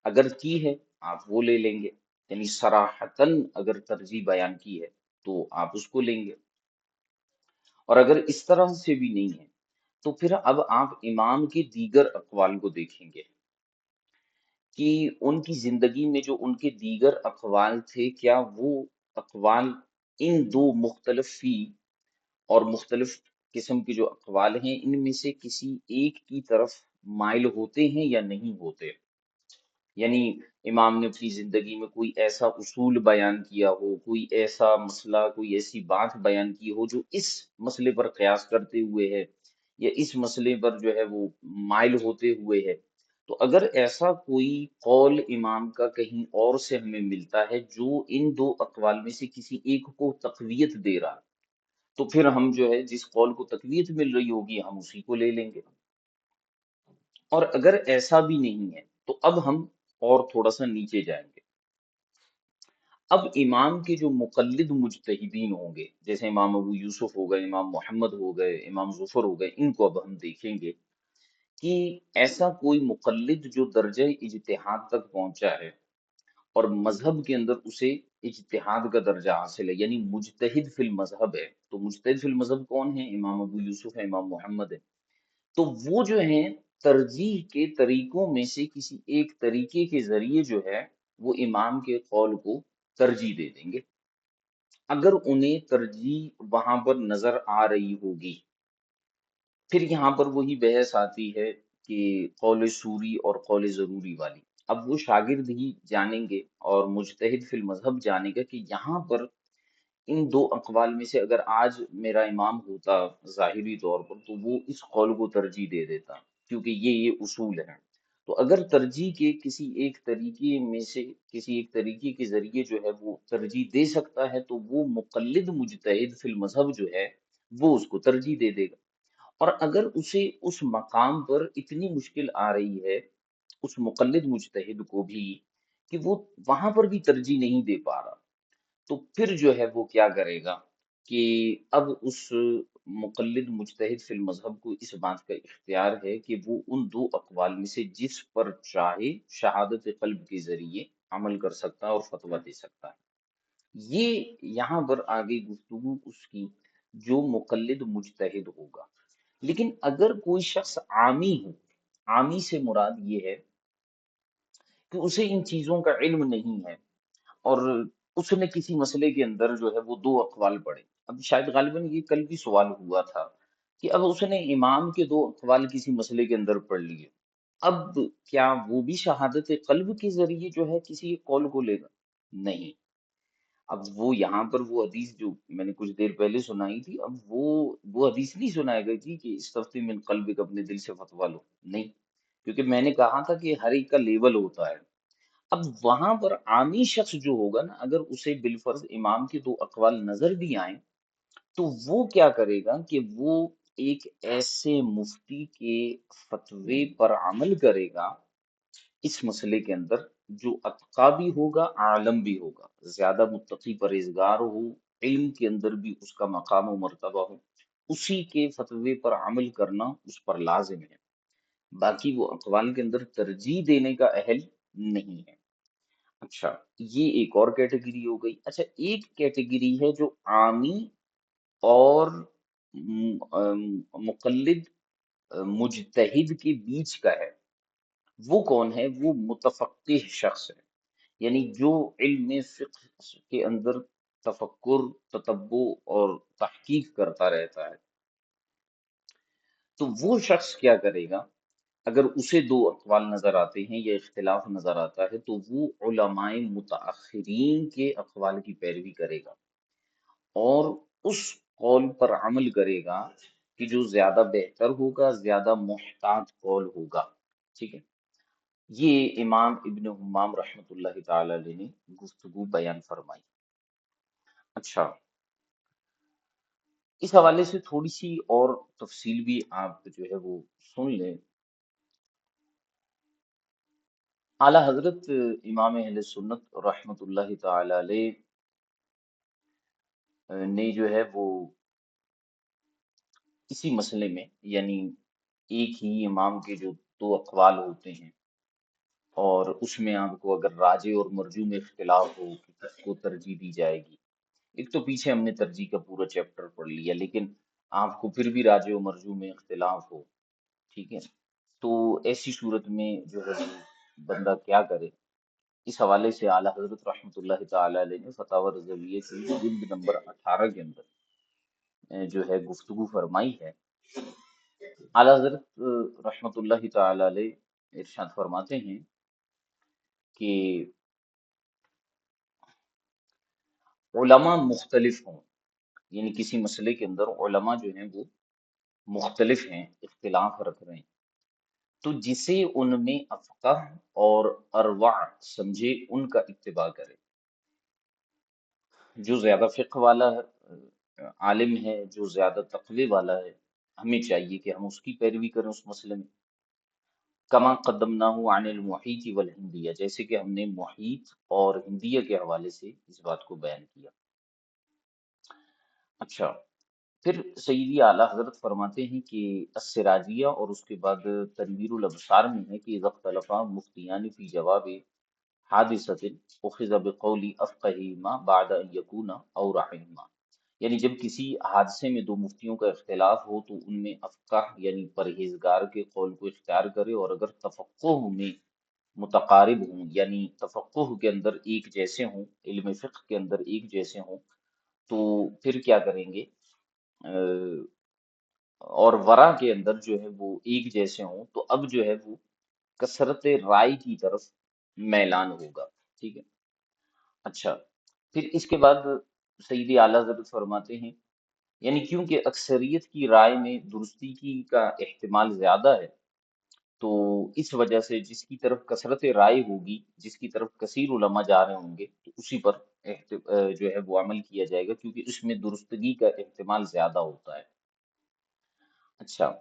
اگر کی ہے آپ وہ لے لیں گے، یعنی صراحتاً اگر ترجیح بیان کی ہے تو آپ اس کو لیں گے، اور اگر اس طرح سے بھی نہیں ہے تو پھر اب آپ امام کے دیگر اقوال کو دیکھیں گے کہ ان کی زندگی میں جو ان کے دیگر اقوال تھے، کیا وہ اقوال ان دو مختلف فی اور مختلف قسم کے جو اقوال ہیں ان میں سے کسی ایک کی طرف مائل ہوتے ہیں یا نہیں ہوتے، یعنی امام نے اپنی زندگی میں کوئی ایسا اصول بیان کیا ہو، کوئی ایسا مسئلہ، کوئی ایسی بات بیان کی ہو جو اس مسئلے پر قیاس کرتے ہوئے ہے یا اس مسئلے پر جو ہے وہ مائل ہوتے ہوئے ہے، تو اگر ایسا کوئی قول امام کا کہیں اور سے ہمیں ملتا ہے جو ان دو اقوال میں سے کسی ایک کو تقویت دے رہا، تو پھر ہم جو ہے جس قول کو تقویت مل رہی ہوگی ہم اسی کو لے لیں گے، اور اگر ایسا بھی نہیں ہے تو اب ہم اور تھوڑا سا نیچے جائیں گے۔ اب امام کے جو مقلد مجتہدین ہوں گے، جیسے امام ابو یوسف ہو گئے، امام محمد ہو گئے، امام ظفر ہو گئے، ان کو اب ہم دیکھیں گے کہ ایسا کوئی مقلد جو درجہ اجتہاد تک پہنچا ہے اور مذہب کے اندر اسے اجتہاد کا درجہ حاصل ہے، یعنی مجتہد فی المذہب ہے، تو مجتہد فی المذہب کون ہے؟ امام ابو یوسف ہے، امام محمد ہے، تو وہ جو ہیں ترجیح کے طریقوں میں سے کسی ایک طریقے کے ذریعے جو ہے وہ امام کے قول کو ترجیح دے دیں گے، اگر انہیں ترجیح وہاں پر نظر آ رہی ہوگی۔ پھر یہاں پر وہی بحث آتی ہے کہ قول سوری اور قول ضروری والی، اب وہ شاگرد ہی جانیں گے اور مجتہد فی المذہب جانے گا کہ یہاں پر ان دو اقوال میں سے اگر آج میرا امام ہوتا ظاہری طور پر تو وہ اس قول کو ترجیح دے دیتا، کیونکہ یہ اصول ہیں، تو اگر ترجیح کے کسی ایک طریقے میں سے کسی ایک طریقے کے ذریعے جو ہے وہ ترجیح دے سکتا ہے تو وہ مقلد مجتہد فی المذہب جو ہے وہ اس کو ترجیح دے دے گا، اور اگر اسے اس مقام پر اتنی مشکل آ رہی ہے اس مقلد مجتہد کو بھی کہ وہ وہاں پر بھی ترجیح نہیں دے پا رہا، تو پھر جو ہے وہ کیا کرے گا کہ اب اس مقلد مجتہد فی المذہب کو اس بات کا اختیار ہے کہ وہ ان دو اقوال میں سے جس پر چاہے شہادت قلب کے ذریعے عمل کر سکتا ہے اور فتویٰ دے سکتا ہے۔ یہ یہاں پر آگے گفتگو اس کی جو مقلد مجتہد ہوگا، لیکن اگر کوئی شخص عامی ہو، عامی سے مراد یہ ہے کہ اسے ان چیزوں کا علم نہیں ہے، اور اس نے کسی مسئلے کے اندر جو ہے وہ دو اقوال پڑھے. اب شاید غالباً یہ کل بھی سوال ہوا تھا کہ اب اس نے امام کے دو اقوال کسی مسئلے کے اندر پڑھ لیے، اب کیا وہ بھی شہادت قلب کے ذریعے جو ہے کسی ایک قول کو لے گا؟ نہیں. اب وہ یہاں پر وہ حدیث جو میں نے کچھ دیر پہلے سنائی تھی، اب وہ حدیث نہیں سنائے گا جی کہ استفتی من قلبک، اپنے دل سے فتوا لو. نہیں، کیونکہ میں نے کہا تھا کہ ہر ایک کا لیول ہوتا ہے. اب وہاں پر عامی شخص جو ہوگا نا، اگر اسے بالفرض امام کے دو اقوال نظر بھی آئیں تو وہ کیا کرے گا کہ وہ ایک ایسے مفتی کے فتوے پر عمل کرے گا اس مسئلے کے اندر جو اتقا بھی ہوگا، عالم بھی ہوگا، زیادہ متقی پرہیزگار ہو، علم کے اندر بھی اس کا مقام و مرتبہ ہو، اسی کے فتوے پر عمل کرنا اس پر لازم ہے. باقی وہ اقوال کے اندر ترجیح دینے کا اہل نہیں ہے. اچھا، یہ ایک اور کیٹیگری ہو گئی. اچھا، ایک کیٹیگری ہے جو عامی اور مقلد مجتہد کے بیچ کا ہے. وہ کون ہے؟ وہ متفقہ شخص ہے، یعنی جو علم فقہ کے اندر تفکر، تتبع اور تحقیق کرتا رہتا ہے. تو وہ شخص کیا کرے گا؟ اگر اسے دو اقوال نظر آتے ہیں یا اختلاف نظر آتا ہے تو وہ علماء متاخرین کے اقوال کی پیروی کرے گا اور اس قول پر عمل کرے گا کہ جو زیادہ بہتر ہوگا، زیادہ محتاط قول ہوگا. ٹھیک ہے. یہ امام ابن حمام رحمۃ اللہ تعالی علیہ نے گفتگو بیان فرمائی. اچھا، اس حوالے سے تھوڑی سی اور تفصیل بھی آپ جو ہے وہ سن لیں. اعلی حضرت امام اہل سنت رحمۃ اللہ تعالی علیہ نے جو ہے وہ اسی مسئلے میں، یعنی ایک ہی امام کے جو دو اقوال ہوتے ہیں اور اس میں آپ کو اگر راجح اور مرجوح میں اختلاف ہو کہ کس کو ترجیح دی جائے گی. ایک تو پیچھے ہم نے ترجیح کا پورا چیپٹر پڑھ لیا، لیکن آپ کو پھر بھی راجح و مرجوح میں اختلاف ہو. ٹھیک ہے. تو ایسی صورت میں جو ہے وہ بندہ کیا کرے؟ اس حوالے سے اعلیٰ حضرت رحمۃ اللہ تعالی علیہ نے فتاوی رضویہ کی جلد نمبر 18 کے اندر جو ہے گفتگو فرمائی ہے. اعلیٰ حضرت رحمۃ اللہ تعالی علیہ ارشاد فرماتے ہیں کہ علماء مختلف ہوں، یعنی کسی مسئلے کے اندر علماء جو ہیں وہ مختلف ہیں، اختلاف رکھ رہے ہیں، تو جسے ان میں افقہ اور ارواع سمجھے ان کا اتباع کرے. جو زیادہ فقہ والا ہے، عالم ہے، جو زیادہ تقوی والا ہے، ہمیں چاہیے کہ ہم اس کی پیروی کریں اس مسئلے میں. کما قدمناہ عن المحیط والہندیہ، جیسے کہ ہم نے محیط اور ہندیہ کے حوالے سے اس بات کو بیان کیا. اچھا، پھر سیدی اعلیٰ حضرت فرماتے ہیں کہ السراجیہ اور اس کے بعد تنویر الابصار میں ہے کہ اذا اختلف مفتیان فی جواب حادثۃ اخذ بقول افقہہما بعد ان یکون او رحمہما. یعنی جب کسی حادثے میں دو مفتیوں کا اختلاف ہو تو ان میں افقہ یعنی پرہیزگار کے قول کو اختیار کرے، اور اگر تفقہ میں متقارب ہوں، یعنی تفقہ کے اندر ایک جیسے ہوں، علم فقہ کے اندر ایک جیسے ہوں، تو پھر کیا کریں گے؟ اور ورا کے اندر جو ہے وہ ایک جیسے ہوں تو اب جو ہے وہ کثرت رائے کی طرف میلان ہوگا. ٹھیک ہے. اچھا، پھر اس کے بعد سیدی اعلیٰ حضرت فرماتے ہیں یعنی کیونکہ اکثریت کی رائے میں درستی کی کا احتمال زیادہ ہے، تو اس وجہ سے جس کی طرف کثرت رائے ہوگی، جس کی طرف کثیر علماء جا رہے ہوں گے، تو اسی پر جو ہے وہ عمل کیا جائے گا، کیونکہ اس میں درستگی کا احتمال زیادہ ہوتا ہے. اچھا،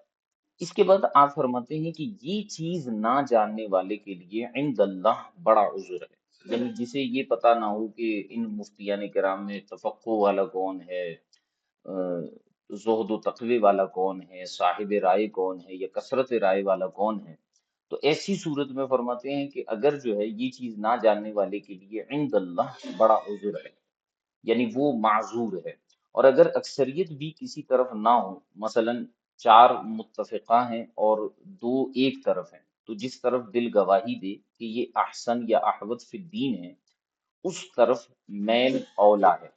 اس کے بعد آپ فرماتے ہیں کہ یہ چیز نہ جاننے والے کے لیے عند اللہ بڑا عذر ہے. یعنی جسے یہ پتہ نہ ہو کہ ان مفتیان کرام میں تفقہ والا کون ہے، زہد و تقوی والا کون ہے، صاحب رائے کون ہے، یا کثرت رائے والا کون ہے، تو ایسی صورت میں فرماتے ہیں کہ اگر جو ہے یہ چیز نہ جاننے والے کے لیے عند اللہ بڑا عذر ہے، یعنی وہ معذور ہے. اور اگر اکثریت بھی کسی طرف نہ ہو، مثلا چار متفقہ ہیں اور دو ایک طرف ہیں، تو جس طرف دل گواہی دے کہ یہ احسن یا احوط فی الدین ہے، اس طرف میل اولا ہے،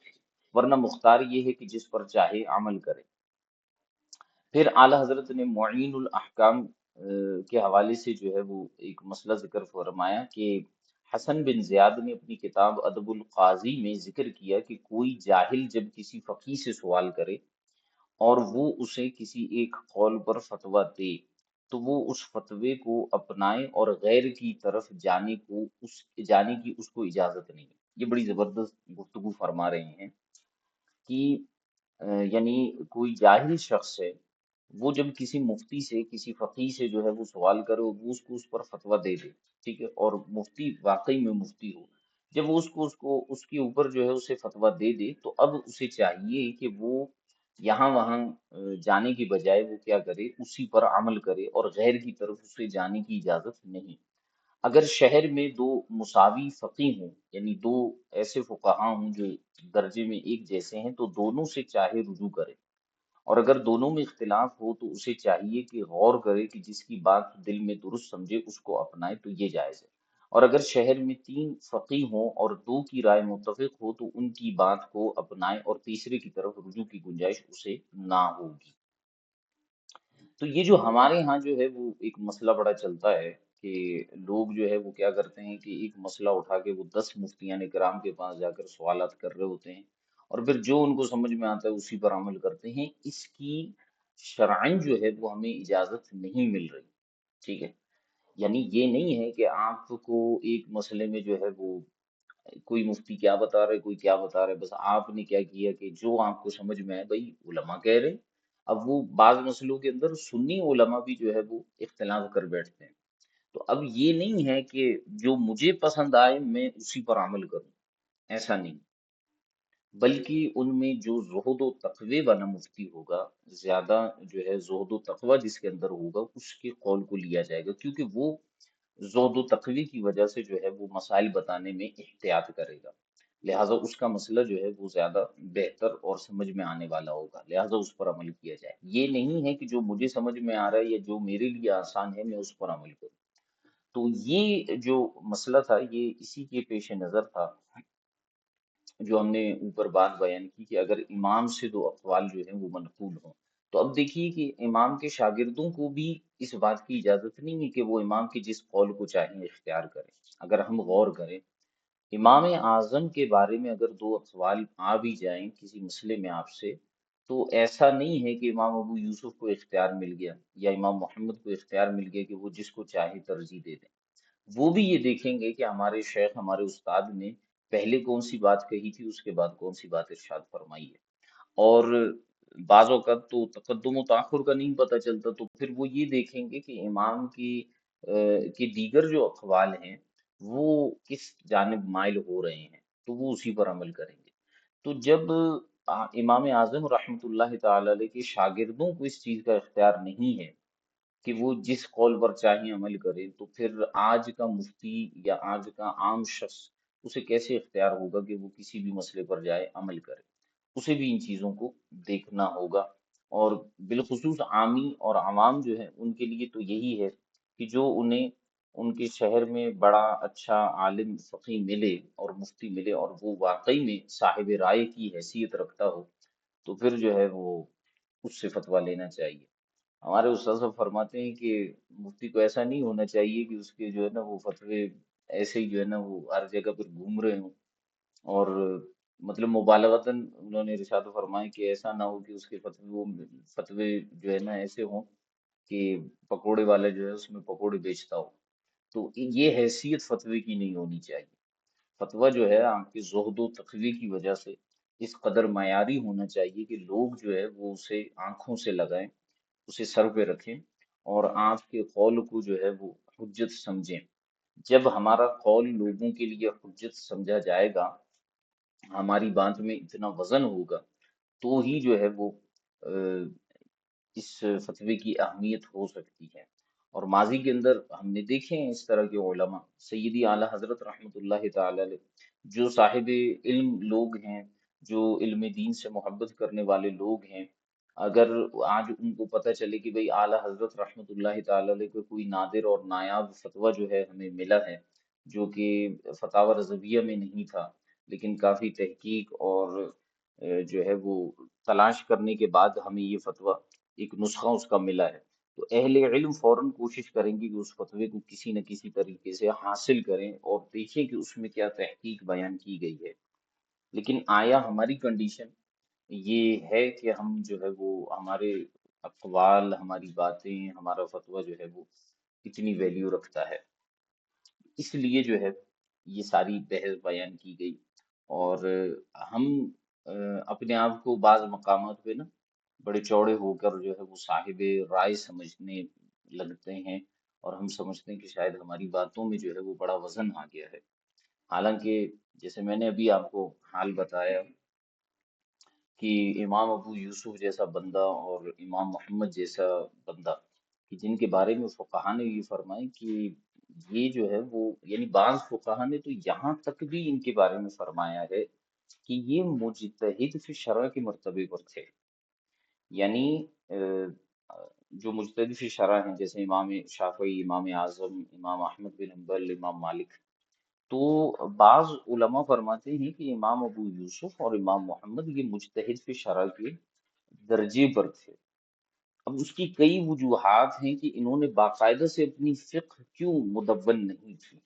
ورنہ مختار یہ ہے کہ جس پر چاہے عمل کرے۔ پھر اعلی حضرت نے معین الاحکام کے حوالے سے جو ہے وہ ایک مسئلہ ذکر فرمایا کہ حسن بن زیاد نے اپنی کتاب ادب القاضی میں ذکر کیا کہ کوئی جاہل جب کسی فقیہ سے سوال کرے اور وہ اسے کسی ایک قول پر فتویٰ دے تو وہ اس فتوے کو اپنائے اور غیر کی طرف جانے کی اس کو اجازت نہیں ہے۔ یہ بڑی زبردست گفتگو فرما رہے ہیں کہ یعنی کوئی جاہل شخص ہے، وہ جب کسی مفتی سے کسی فقیہ سے جو ہے وہ سوال کرے اور وہ اس کو اس پر فتویٰ دے دے، ٹھیک ہے، اور مفتی واقعی میں مفتی ہو، جب وہ اس کو اس کے اوپر جو ہے اسے فتویٰ دے دے تو اب اسے چاہیے کہ وہ یہاں وہاں جانے کی بجائے وہ کیا کرے، اسی پر عمل کرے اور غیر کی طرف اسے جانے کی اجازت نہیں۔ اگر شہر میں دو مساوی فقی ہوں، یعنی دو ایسے فقہا ہوں جو درجے میں ایک جیسے ہیں، تو دونوں سے چاہے رجوع کرے، اور اگر دونوں میں اختلاف ہو تو اسے چاہیے کہ غور کرے کہ جس کی بات دل میں درست سمجھے اس کو اپنائے، تو یہ جائز ہے۔ اور اگر شہر میں تین فقی ہوں اور دو کی رائے متفق ہو تو ان کی بات کو اپنائے اور تیسرے کی طرف رجوع کی گنجائش اسے نہ ہوگی۔ تو یہ جو ہمارے ہاں جو ہے وہ ایک مسئلہ بڑا چلتا ہے کہ لوگ جو ہے وہ کیا کرتے ہیں کہ ایک مسئلہ اٹھا کے وہ 10 مفتیان کرام کے پاس جا کر سوالات کر رہے ہوتے ہیں، اور پھر جو ان کو سمجھ میں آتا ہے اسی پر عمل کرتے ہیں۔ اس کی شرعن جو ہے وہ ہمیں اجازت نہیں مل رہی، ٹھیک ہے، یعنی یہ نہیں ہے کہ آپ کو ایک مسئلے میں جو ہے وہ کوئی مفتی کیا بتا رہے کوئی کیا بتا رہے، بس آپ نے کیا کیا کہ جو آپ کو سمجھ میں آئے بھائی علماء کہہ رہے۔ اب وہ بعض مسئلوں کے اندر سنی علماء بھی جو ہے وہ اختلاف کر بیٹھتے ہیں، تو اب یہ نہیں ہے کہ جو مجھے پسند آئے میں اسی پر عمل کروں، ایسا نہیں، بلکہ ان میں جو زہد و تقوی والا مفتی ہوگا، زیادہ جو ہے زہد و تقوی جس کے اندر ہوگا، اس کے قول کو لیا جائے گا، کیونکہ وہ زہد و تقوی کی وجہ سے جو ہے وہ مسائل بتانے میں احتیاط کرے گا، لہٰذا اس کا مسئلہ جو ہے وہ زیادہ بہتر اور سمجھ میں آنے والا ہوگا، لہٰذا اس پر عمل کیا جائے۔ یہ نہیں ہے کہ جو مجھے سمجھ میں آ رہا ہے یا جو میرے لیے آسان ہے میں اس پر عمل کروں۔ تو یہ جو مسئلہ تھا یہ اسی کے پیش نظر تھا جو ہم نے اوپر بات بیان کی کہ اگر امام سے دو اقوال جو ہیں وہ منقول ہوں، تو اب دیکھیے کہ امام کے شاگردوں کو بھی اس بات کی اجازت نہیں ہے کہ وہ امام کے جس قول کو چاہیں اختیار کریں۔ اگر ہم غور کریں، امام اعظم کے بارے میں اگر دو اقوال آ بھی جائیں کسی مسئلے میں آپ سے، تو ایسا نہیں ہے کہ امام ابو یوسف کو اختیار مل گیا یا امام محمد کو اختیار مل گیا کہ وہ جس کو چاہے ترجیح دے دیں۔ وہ بھی یہ دیکھیں گے کہ ہمارے شیخ ہمارے استاد نے پہلے کون سی بات کہی تھی، اس کے بعد کون سی بات ارشاد فرمائی ہے، اور بعض اوقات تو تقدم و تاخر کا نہیں پتہ چلتا، تو پھر وہ یہ دیکھیں گے کہ امام کی کے دیگر جو اقوال ہیں وہ کس جانب مائل ہو رہے ہیں، تو وہ اسی پر عمل کریں گے۔ تو جب امام اعظم رحمۃ اللہ تعالی علیہ کے شاگردوں کو اس چیز کا اختیار نہیں ہے کہ وہ جس قول پر چاہیں عمل کرے، تو پھر آج کا مفتی یا آج کا عام شخص اسے کیسے اختیار ہوگا کہ وہ کسی بھی مسئلے پر جائے عمل کرے؟ اسے بھی ان چیزوں کو دیکھنا ہوگا، اور بالخصوص عامی اور عوام جو ہے ان کے لیے تو یہی ہے کہ جو انہیں ان کے شہر میں بڑا اچھا عالم فقی ملے اور مفتی ملے اور وہ واقعی میں صاحب رائے کی حیثیت رکھتا ہو، تو پھر جو ہے وہ اس سے فتویٰ لینا چاہیے۔ ہمارے استاد صاحب فرماتے ہیں کہ مفتی کو ایسا نہیں ہونا چاہیے کہ اس کے جو ہے نا وہ فتوے ایسے ہی جو ہے نا وہ ہر جگہ پر گھوم رہے ہوں، اور مطلب مبالغتاً انہوں نے ارشاد فرمایا کہ ایسا نہ ہو کہ اس کے فتوے جو ہے نا ایسے ہوں کہ پکوڑے والا جو ہے اس میں پکوڑے بیچتا ہو، تو یہ حیثیت فتوے کی نہیں ہونی چاہیے۔ فتویٰ جو ہے آپ کے زہد و تقوی کی وجہ سے اس قدر معیاری ہونا چاہیے کہ لوگ جو ہے وہ اسے آنکھوں سے لگائیں، اسے سر پہ رکھیں، اور آپ کے قول کو جو ہے وہ حجت سمجھیں۔ جب ہمارا قول لوگوں کے لیے حجت سمجھا جائے گا، ہماری بات میں اتنا وزن ہوگا، تو ہی جو ہے وہ اس فتوے کی اہمیت ہو سکتی ہے۔ اور ماضی کے اندر ہم نے دیکھے ہیں اس طرح کے علماء، سیدی اعلیٰ حضرت رحمۃ اللہ تعالی علیہ، جو صاحب علم لوگ ہیں، جو علم دین سے محبت کرنے والے لوگ ہیں، اگر آج ان کو پتہ چلے کہ بھئی اعلیٰ حضرت رحمت اللہ تعالی علیہ کو کوئی نادر اور نایاب فتویٰ جو ہے ہمیں ملا ہے، جو کہ فتاوی رضویہ میں نہیں تھا، لیکن کافی تحقیق اور جو ہے وہ تلاش کرنے کے بعد ہمیں یہ فتویٰ ایک نسخہ اس کا ملا ہے، تو اہل علم فوراً کوشش کریں گے کہ اس فتوے کو کسی نہ کسی طریقے سے حاصل کریں اور دیکھیں کہ اس میں کیا تحقیق بیان کی گئی ہے۔ لیکن آیا ہماری کنڈیشن یہ ہے کہ ہم جو ہے وہ ہمارے اقوال، ہماری باتیں، ہمارا فتویٰ جو ہے وہ کتنی ویلیو رکھتا ہے؟ اس لیے جو ہے یہ ساری بحث بیان کی گئی، اور ہم اپنے آپ کو بعض مقامات پہ نا بڑے چوڑے ہو کر جو ہے وہ صاحب رائے سمجھنے لگتے ہیں، اور ہم سمجھتے ہیں کہ شاید ہماری باتوں میں جو ہے وہ بڑا وزن آ گیا ہے، حالانکہ جیسے میں نے ابھی آپ کو حال بتایا کہ امام ابو یوسف جیسا بندہ اور امام محمد جیسا بندہ، کہ جن کے بارے میں فقہا نے یہ فرمائے کہ یہ جو ہے وہ، یعنی بعض فقہا نے تو یہاں تک بھی ان کے بارے میں فرمایا ہے کہ یہ مجتہد فی شرع کے مرتبے پر تھے، یعنی جو مجتہد فی شرع ہیں جیسے امام شافعی، امام اعظم، امام احمد بن حنبل، امام مالک، تو بعض علماء فرماتے ہیں کہ امام ابو یوسف اور امام محمد یہ مجتہد فی شرع کے درجے پر تھے۔ اب اس کی کئی وجوہات ہیں کہ انہوں نے باقاعدہ سے اپنی فقہ کیوں مدون نہیں کی،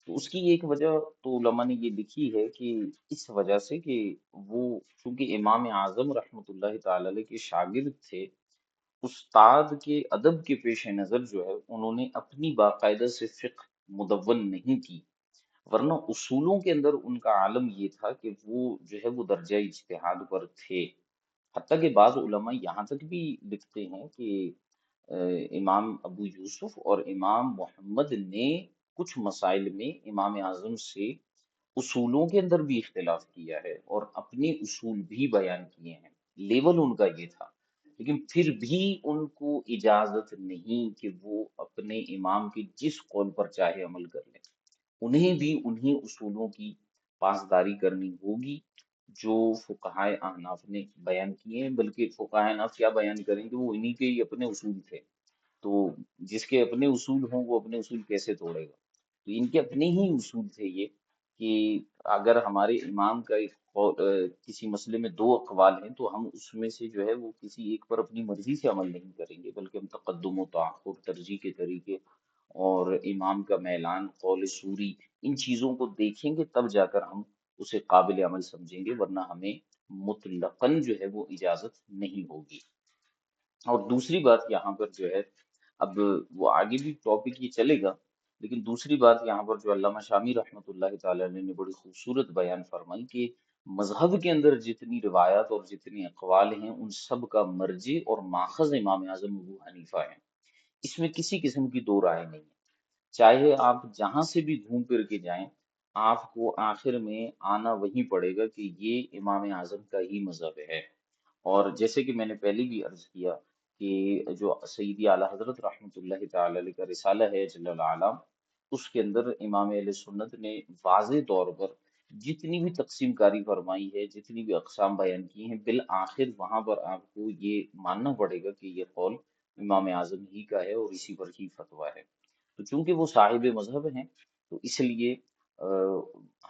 تو اس کی ایک وجہ تو علماء نے یہ لکھی ہے کہ اس وجہ سے کہ وہ چونکہ امام اعظم رحمۃ اللہ تعالی علیہ کے شاگرد تھے، استاد کے ادب کے پیش نظر جو ہے انہوں نے اپنی باقاعدہ سے فقہ مدون نہیں کی، ورنہ اصولوں کے اندر ان کا عالم یہ تھا کہ وہ جو ہے وہ درجہ اجتہاد پر تھے۔ حتیٰ کہ بعض علماء یہاں تک بھی لکھتے ہیں کہ امام ابو یوسف اور امام محمد نے کچھ مسائل میں امام اعظم سے اصولوں کے اندر بھی اختلاف کیا ہے اور اپنے اصول بھی بیان کیے ہیں، لیول ان کا یہ تھا، لیکن پھر بھی ان کو اجازت نہیں کہ وہ اپنے امام کے جس قول پر چاہے عمل کر لیں، انہیں بھی انہی اصولوں کی پاسداری کرنی ہوگی جو فقہائے احناف نے بیان کیے ہیں، بلکہ فقہائے احناف کیا بیان کریں گے، وہ انہی کے ہی اپنے اصول تھے، تو جس کے اپنے اصول ہوں وہ اپنے اصول کیسے توڑے گا؟ تو ان کے اپنے ہی اصول تھے یہ کہ اگر ہمارے امام کا ایک کسی مسئلے میں دو اقوال ہیں تو ہم اس میں سے جو ہے وہ کسی ایک پر اپنی مرضی سے عمل نہیں کریں گے، بلکہ ہم تقدم و تاخر، ترجیح کے طریقے اور امام کا میلان، قول سوری، ان چیزوں کو دیکھیں گے، تب جا کر ہم اسے قابل عمل سمجھیں گے، ورنہ ہمیں مطلقاً جو ہے وہ اجازت نہیں ہوگی۔ اور دوسری بات یہاں پر جو ہے، اب وہ آگے بھی ٹاپک یہ چلے گا، لیکن دوسری بات یہاں پر جو علامہ شامی رحمۃ اللہ تعالی علیہ نے بڑی خوبصورت بیان فرمائی کہ مذہب کے اندر جتنی روایات اور جتنے اقوال ہیں ان سب کا مرجع اور ماخذ امام اعظم ابو حنیفہ ہے، اس میں کسی قسم کی دو رائے نہیں ہے، چاہے آپ جہاں سے بھی گھوم پھر کے جائیں، آپ کو آخر میں آنا وہیں پڑے گا کہ یہ امام اعظم کا ہی مذہب ہے۔ اور جیسے کہ میں نے پہلے بھی عرض کیا کہ جو سیدی اعلیٰ حضرت رحمۃ اللہ تعالی علیہ کا رسالہ ہے جل العالم، اس کے اندر امام اہل سنت نے واضح طور پر جتنی بھی تقسیم کاری فرمائی ہے، جتنی بھی اقسام بیان کی ہیں، بالآخر وہاں پر آپ کو یہ ماننا پڑے گا کہ یہ قول امام اعظم ہی کا ہے اور اسی پر ہی فتویٰ ہے، تو چونکہ وہ صاحب مذہب ہیں تو اس لیے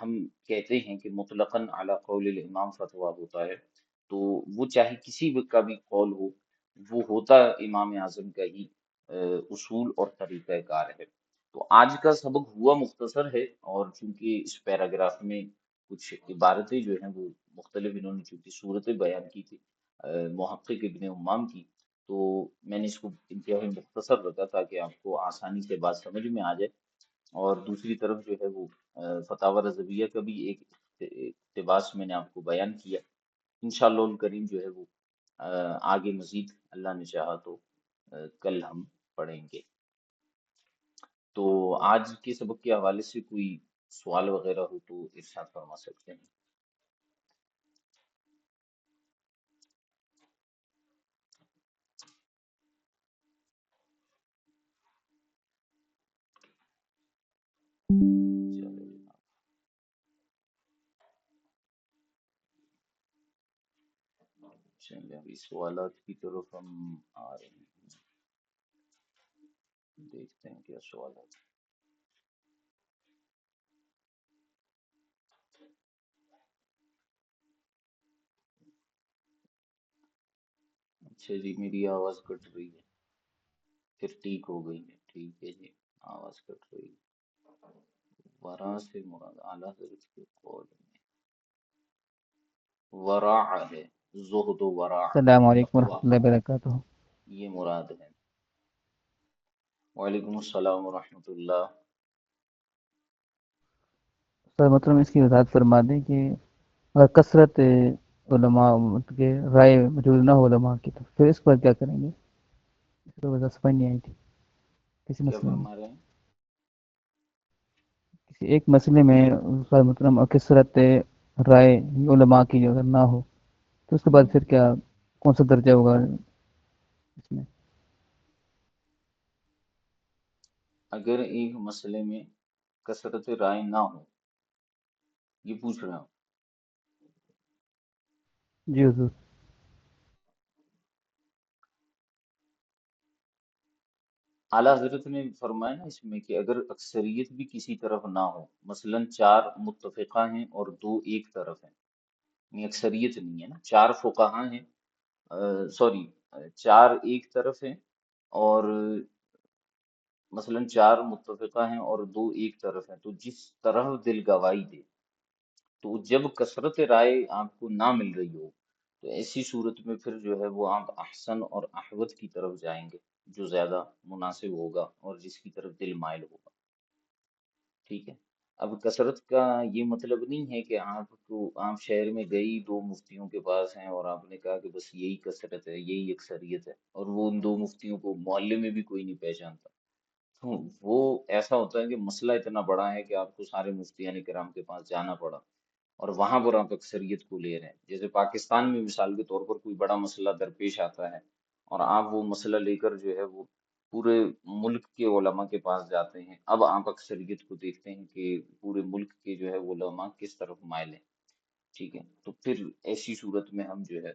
ہم کہتے ہیں کہ مطلقاً علی قول الامام فتویٰ ہوتا ہے، تو وہ چاہے کسی بھی کا بھی قول ہو، وہ ہوتا امام اعظم کا ہی اصول اور طریقہ کار ہے۔ تو آج کا سبق ہوا مختصر ہے، اور چونکہ اس پیراگراف میں کچھ عبارتیں جو ہیں وہ مختلف انہوں نے چونکہ صورتیں بیان کی تھی محقق ابن امام کی، تو میں نے اس کو انتہائی مختصر رکھا تاکہ آپ کو آسانی سے بات سمجھ میں آ جائے، اور دوسری طرف جو ہے وہ فتاوی رضویہ کا بھی ایک اقتباس میں نے آپ کو بیان کیا، انشاءاللہ الکریم جو ہے وہ آگے مزید اللہ نے چاہا تو کل ہم پڑھیں گے۔ تو آج کے سبق کے حوالے سے کوئی سوال وغیرہ ہو تو ارشاد فرما سکتے ہیں۔ چلو جناب۔ چلیے ابھی سوالات کی طرف ہم آ رہے ہیں، دیکھتے ہیں کیا سوالات ہیں۔ اچھا جی، میری آواز کٹ رہی ہے، پھر ٹھیک ہو گئی ہے، ٹھیک ہے جی، آواز کٹ رہی ہے۔ ورا سے مراد اعلیٰ حضرت کے قول میں ورع ہے، زہد و ورع، السلام علیکم تقوی، ورحمۃ اللہ وبرکاتہ۔ یہ مراد ہے۔ وعلیکم السلام ورحمۃ اللہ۔ سر محترم اس کی وضاحت فرما دیں کہ اگر کثرت علماء کے رائے موجود نہ ہو علماء کی تو پھر اس پر کیا کریں گے؟ اس پر وضاحت سمجھ نہیں آئی تھی کسی کیا مسئلے میں، فرما رہے ہیں؟ کسی ایک مسئلے میں سر محترم کثرت رائے علماء کی اگر نہ ہو تو اس کے بعد ہم، پھر کیا، کون سا درجہ ہوگا اس میں؟ اگر ایک مسئلے میں کثرت رائے نہ ہو، یہ پوچھ رہا ہوں۔ جی حضور۔ اعلیٰ حضرت نے فرمایا نا اس میں کہ اگر اکثریت بھی کسی طرف نہ ہو، مثلا چار متفقہ ہیں اور دو ایک طرف ہیں، یعنی اکثریت نہیں ہے نا، چار فقہا ہیں، سوری، چار ایک طرف ہیں، اور مثلا چار متفقہ ہیں اور دو ایک طرف ہیں، تو جس طرح دل گواہی دے، تو جب کثرت رائے آپ کو نہ مل رہی ہو تو ایسی صورت میں پھر جو ہے وہ آپ احسن اور احوط کی طرف جائیں گے، جو زیادہ مناسب ہوگا اور جس کی طرف دل مائل ہوگا۔ ٹھیک ہے، اب کثرت کا یہ مطلب نہیں ہے کہ آپ شہر میں گئی دو مفتیوں کے پاس ہیں اور آپ نے کہا کہ بس یہی کثرت ہے، یہی اکثریت ہے، اور وہ ان دو مفتیوں کو محلے میں بھی کوئی نہیں پہچانتا، تو وہ ایسا ہوتا ہے کہ مسئلہ اتنا بڑا ہے کہ آپ کو سارے مفتیان کرام کے پاس جانا پڑا، اور وہاں پر آپ اکثریت کو لے رہے ہیں۔ جیسے پاکستان میں مثال کے طور پر کوئی بڑا مسئلہ درپیش آتا ہے اور آپ وہ مسئلہ لے کر جو ہے وہ پورے ملک کے علماء کے پاس جاتے ہیں، اب آپ اکثریت کو دیکھتے ہیں کہ پورے ملک کے جو ہے وہ علماء کس طرف مائل ہیں۔ ٹھیک ہے، تو پھر ایسی صورت میں ہم جو ہے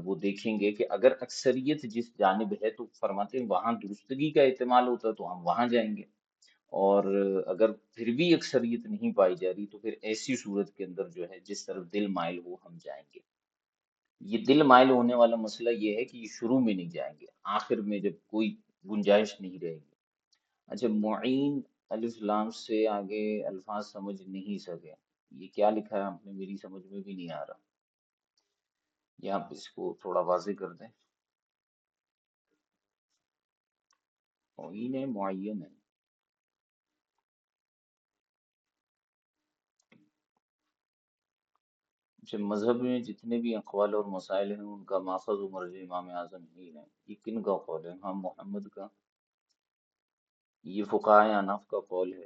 وہ دیکھیں گے کہ اگر اکثریت جس جانب ہے تو فرماتے ہیں وہاں درستگی کا احتمال ہوتا ہے تو ہم وہاں جائیں گے، اور اگر پھر بھی اکثریت نہیں پائی جا رہی تو پھر ایسی صورت کے اندر جو ہے جس طرف دل مائل ہو ہم جائیں گے۔ یہ دل مائل ہونے والا مسئلہ یہ ہے کہ یہ شروع میں نہیں جائیں گے، آخر میں جب کوئی گنجائش نہیں رہے گی۔ اچھا، معین الف لام سے آگے الفاظ سمجھ نہیں سکے، یہ کیا لکھا ہے آپ نے؟ میری سمجھ میں بھی نہیں آ رہا، یا آپ اس کو تھوڑا واضح کر دیں۔ معین ہے معین ہے؟ اچھا، مذہب میں جتنے بھی اقوال اور مسائل ہیں ان کا ماخذ و مرجع امام اعظم ہی ہے، یہ کن کا قول ہے؟ ہم محمد کا، یہ فقہائے اناف کا قول ہے۔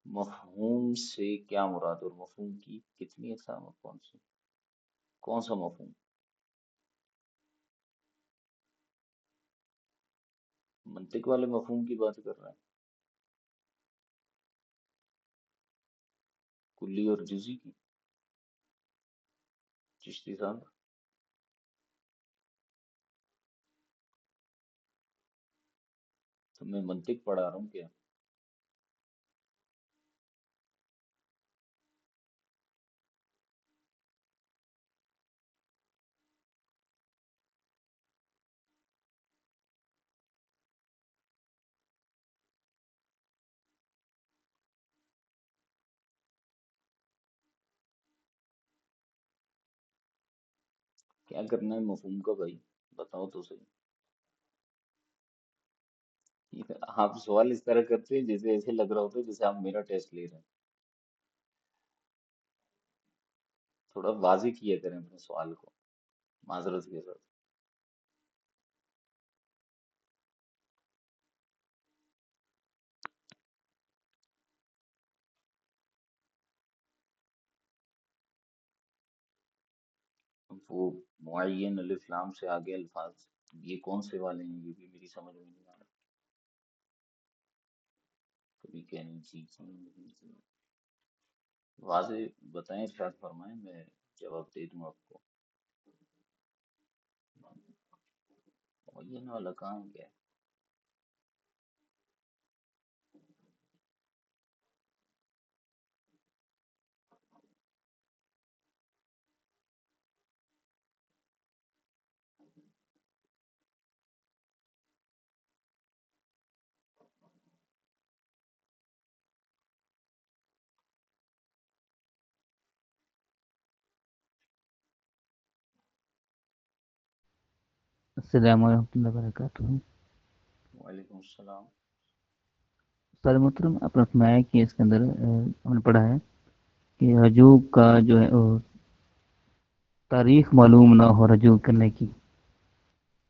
مفہوم سے کیا مراد، اور مفہوم کی کتنی اقسام اور کون سا مفہوم؟ منطق والے مفہوم کی بات کر رہے ہیں، کلی اور جزئی کی؟ چشتی صاحب، تو میں منطق پڑھا رہا ہوں کیا؟ کیا کرنا ہے مفہوم کا بھائی، بتاؤ تو صحیح۔ آپ سوال اس طرح کرتے ہیں جیسے ایسے لگ رہا ہوتا ہے جیسے آپ میرا ٹیسٹ لے رہے ہیں، تھوڑا واضح کیا کریں اپنے سوال کو، معذرت کے ساتھ۔ وہ معین الف لام سے آگے الفاظ، یہ کون سے والے ہیں؟ یہ بھی میری سمجھ میں نہیں آ رہا۔ کبھی کہنے جی جی، واضح بتائیں، ارشاد فرمائیں، میں جواب دے دوں آپ کو. معین والا کام کیا ہے؟ السلام ورحمۃ اللہ وبرکاتہ. وعلیکم السلام. استاد محترم آپ نے فرمایا کہ اس کے اندر ہم نے پڑھا ہے کہ رجوع کا جو ہے وہ تاریخ معلوم نہ ہو رجوع کرنے کی.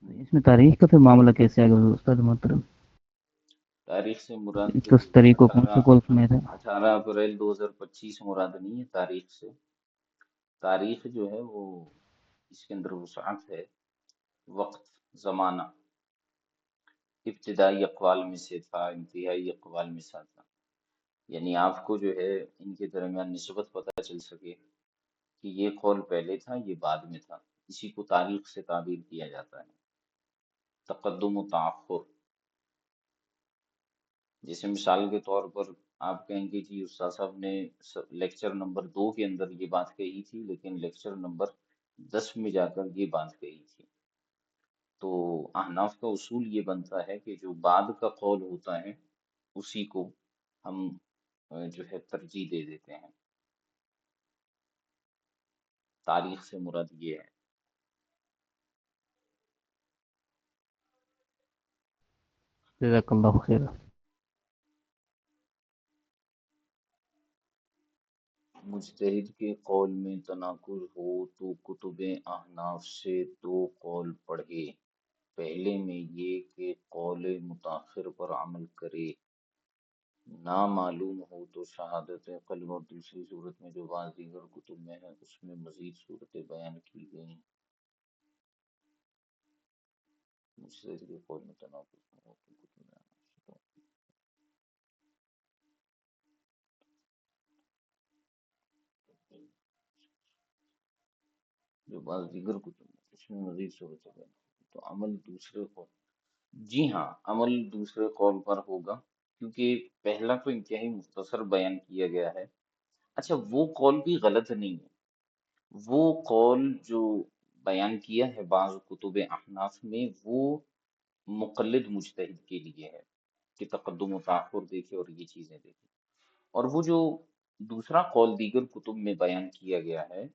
اس میں تاریخ کا پھر معاملہ کیسے آگے استاد محترم؟ تاریخ سے مراد کس تاریخ کو کون اٹھارہ سا کال فرمایا تھا؟ 18 اپریل 2025 مراد نہیں ہے تاریخ سے. تاریخ جو ہے وہ اس کے اندر وسعت ہے، وقت، زمانہ. ابتدائی اقوال میں سے تھا، انتہائی اقوال میں سے تھا. یعنی آپ کو جو ہے ان کے درمیان نسبت پتہ چل سکے کہ یہ قول پہلے تھا، یہ بعد میں تھا. اسی کو تاریخ سے تعبیر کیا جاتا ہے، تقدم و تاخر. جیسے مثال کے طور پر آپ کہیں گے جی استاد صاحب نے لیکچر نمبر 2 کے اندر یہ بات کہی تھی، لیکن لیکچر نمبر 10 میں جا کر یہ بات کہی تھی. تو احناف کا اصول یہ بنتا ہے کہ جو بعد کا قول ہوتا ہے اسی کو ہم جو ہے ترجیح دے دیتے ہیں. تاریخ سے مراد یہ ہے. جزاک اللہ خیر. مجتہد کے قول میں تناقض ہو تو کتب احناف سے 2 قول پڑھے. پہلے میں یہ کہ قول متاخر پر عمل کرے. نہ معلوم ہو تو شہادت قلب، اور دوسری صورت میں جو بعض دیگر کتب میں ہے اس میں مزید صورتیں بیان کی گئی. مجتہد کے قول میں تناقض ہو تو کتب احناف سے جو بعض دیگر کتب میں اس میں مزید صورتیں بیان کی. تو عمل دوسرے قول، جی ہاں عمل دوسرے قول پر ہوگا، کیونکہ پہلا تو انتہائی مختصر بیان کیا گیا ہے. اچھا وہ قول بھی غلط نہیں ہے. وہ قول جو بیان کیا ہے بعض کتب احناف میں وہ مقلد مجتہد کے لیے ہے کہ تقدم و تاخر دیکھے اور یہ چیزیں دیکھے. اور وہ جو دوسرا قول دیگر کتب میں بیان کیا گیا ہے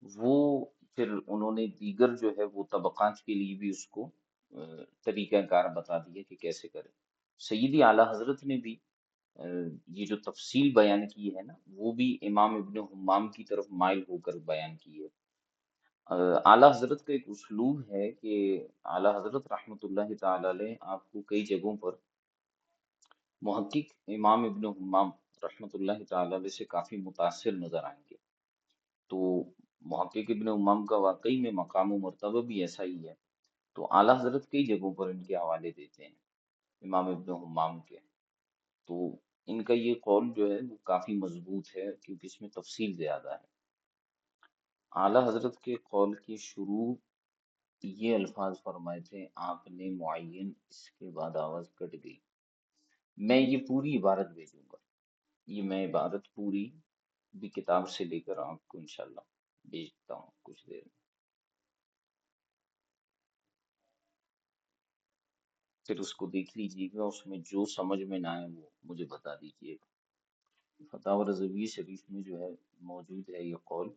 وہ پھر انہوں نے دیگر جو ہے وہ طبقات کے لیے بھی اس کو طریقہ کار بتا دیا کہ کیسے کرے. سیدی اعلیٰ حضرت نے بھی یہ جو تفصیل بیان کی ہے نا وہ بھی امام ابن حمام کی طرف مائل ہو کر بیان کی ہے. اعلیٰ حضرت کا ایک اسلوب ہے کہ اعلیٰ حضرت رحمۃ اللہ تعالی علیہ آپ کو کئی جگہوں پر محقق امام ابن حمام رحمۃ اللہ تعالی علیہ سے کافی متاثر نظر آئیں گے. تو محقق ابن حمام کا واقعی میں مقام و مرتبہ بھی ایسا ہی ہے. تو اعلیٰ حضرت کئی جگہوں پر ان کے حوالے دیتے ہیں امام ابن حمام کے. تو ان کا یہ قول جو ہے وہ کافی مضبوط ہے کیونکہ اس میں تفصیل زیادہ ہے. اعلیٰ حضرت کے قول کی شروع یہ الفاظ فرمائے تھے آپ نے معین، اس کے بعد آواز کٹ گئی. میں یہ پوری عبارت بھیجوں گا، یہ میں عبارت پوری بھی کتاب سے لے کر آپ کو انشاءاللہ بھیجتا ہوں کچھ دیر میں. پھر اس کو دیکھ لیجیے گا، اس میں جو سمجھ میں نہ آئے وہ مجھے بتا دیجیے گا. فتاوی رضویہ شریف میں جو ہے موجود ہے یہ قول،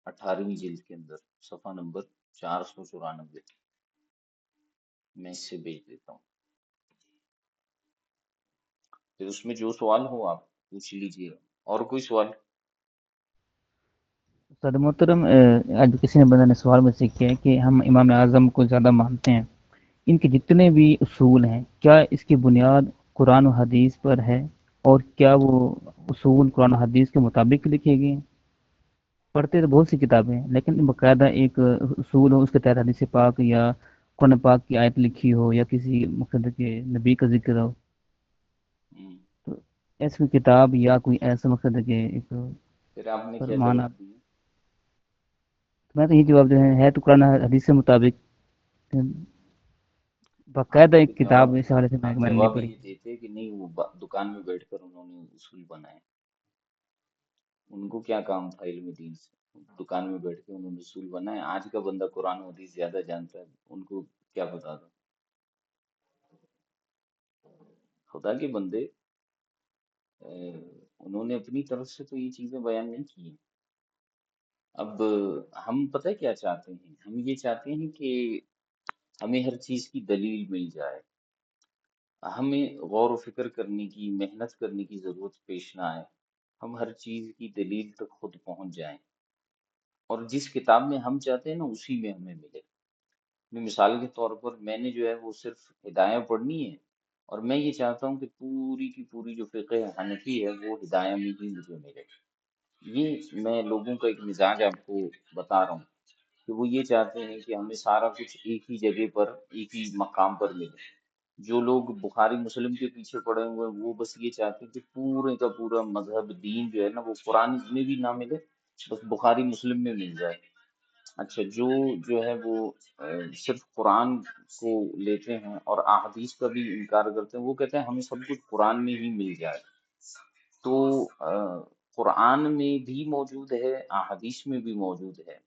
18ویں جلد کے اندر صفحہ نمبر 494. میں اس سے بھیج دیتا ہوں. پھر اس میں جو سوال ہو آپ پوچھ لیجیے. اور کوئی سوال؟ استاد محترم آج کسی نے بندہ نے سوال مجھ سے کیا ہے کہ ہم امام اعظم کو زیادہ مانتے ہیں، ان کے جتنے بھی اصول ہیں کیا اس کی بنیاد قرآن و حدیث پر ہے، اور کیا وہ اصول قرآن و حدیث کے مطابق لکھے گئے ہیں؟ پڑھتے تو بہت سی کتابیں ہیں لیکن باقاعدہ ایک اصول ہو اس کے تحت حدیث پاک یا قرآن پاک کی آیت لکھی ہو یا کسی مقتدر کے نبی کا ذکر ہو. ہم، تو ایسی کوئی کتاب یا کوئی ایسا مقصد ہے کہ ایک پھر آپ نے کیا فرمان آپ، جواب دیا؟ میں تو یہی جواب دے ہے تو قرآن حدیث کے مطابق آپ باقاعدہ ایک کتاب اس حوالے سے میں نے نہیں جواب پڑھی. یہ دیتے کہ نہیں وہ دکان میں بیٹھ کر انہوں نے اصول بنائے، ان کو کیا کام تھا علم دین سے، دکان میں بیٹھ کے انہوں نے اصول بنائے۔ آج کا بندہ قرآن و حدیث زیادہ جانتا ہے، ان کو کیا بتا دو؟ خدا کے بندے، انہوں نے اپنی طرف سے تو یہ چیزیں بیان نہیں کی ہیں۔ اب ہم پتہ ہے کیا چاہتے ہیں؟ ہم یہ چاہتے ہیں کہ ہمیں ہر چیز کی دلیل مل جائے، ہمیں غور و فکر کرنے کی، محنت کرنے کی ضرورت پیش نہ آئے، ہم ہر چیز کی دلیل تک خود پہنچ جائیں، اور جس کتاب میں ہم چاہتے ہیں نا اسی میں ہمیں ملے۔ مثال کے طور پر میں نے جو ہے وہ صرف ہدایہ پڑھنی ہے، اور میں یہ چاہتا ہوں کہ پوری کی پوری جو فقہ حنفی ہے وہ ہدایہ میں ہی مجھے ملے۔ یہ میں لوگوں کا ایک مزاج آپ کو بتا رہا ہوں کہ وہ یہ چاہتے ہیں کہ ہمیں سارا کچھ ایک ہی جگہ پر، ایک ہی مقام پر ملے۔ جو لوگ بخاری مسلم کے پیچھے پڑے ہوئے ہیں وہ بس یہ چاہتے ہیں کہ پورے کا پورا مذہب دین جو ہے نا وہ قرآن میں بھی نہ ملے، بس بخاری مسلم میں مل جائے۔ اچھا، جو ہے وہ صرف قرآن کو لیتے ہیں اور احادیث کا بھی انکار کرتے ہیں، وہ کہتے ہیں ہمیں سب کچھ قرآن میں ہی مل جائے۔ تو قرآن میں بھی موجود ہے، احادیث میں بھی موجود ہے،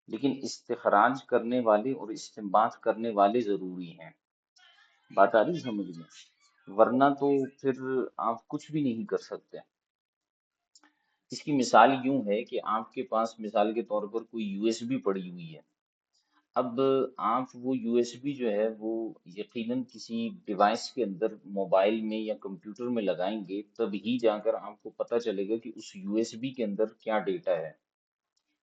لیکن استخراج کرنے والے اور استنباط کرنے والے ضروری ہیں۔ بات آ رہی سمجھ میں؟ ورنہ تو پھر آپ کچھ بھی نہیں کر سکتے۔ اس کی مثال یوں ہے کہ آپ کے پاس مثال کے طور پر کوئی یو ایس بی پڑی ہوئی ہے، اب آپ وہ یو ایس بی جو ہے وہ یقیناً کسی ڈیوائس کے اندر موبائل میں یا کمپیوٹر میں لگائیں گے، تب ہی جا کر آپ کو پتہ چلے گا کہ اس یو ایس بی کے اندر کیا ڈیٹا ہے۔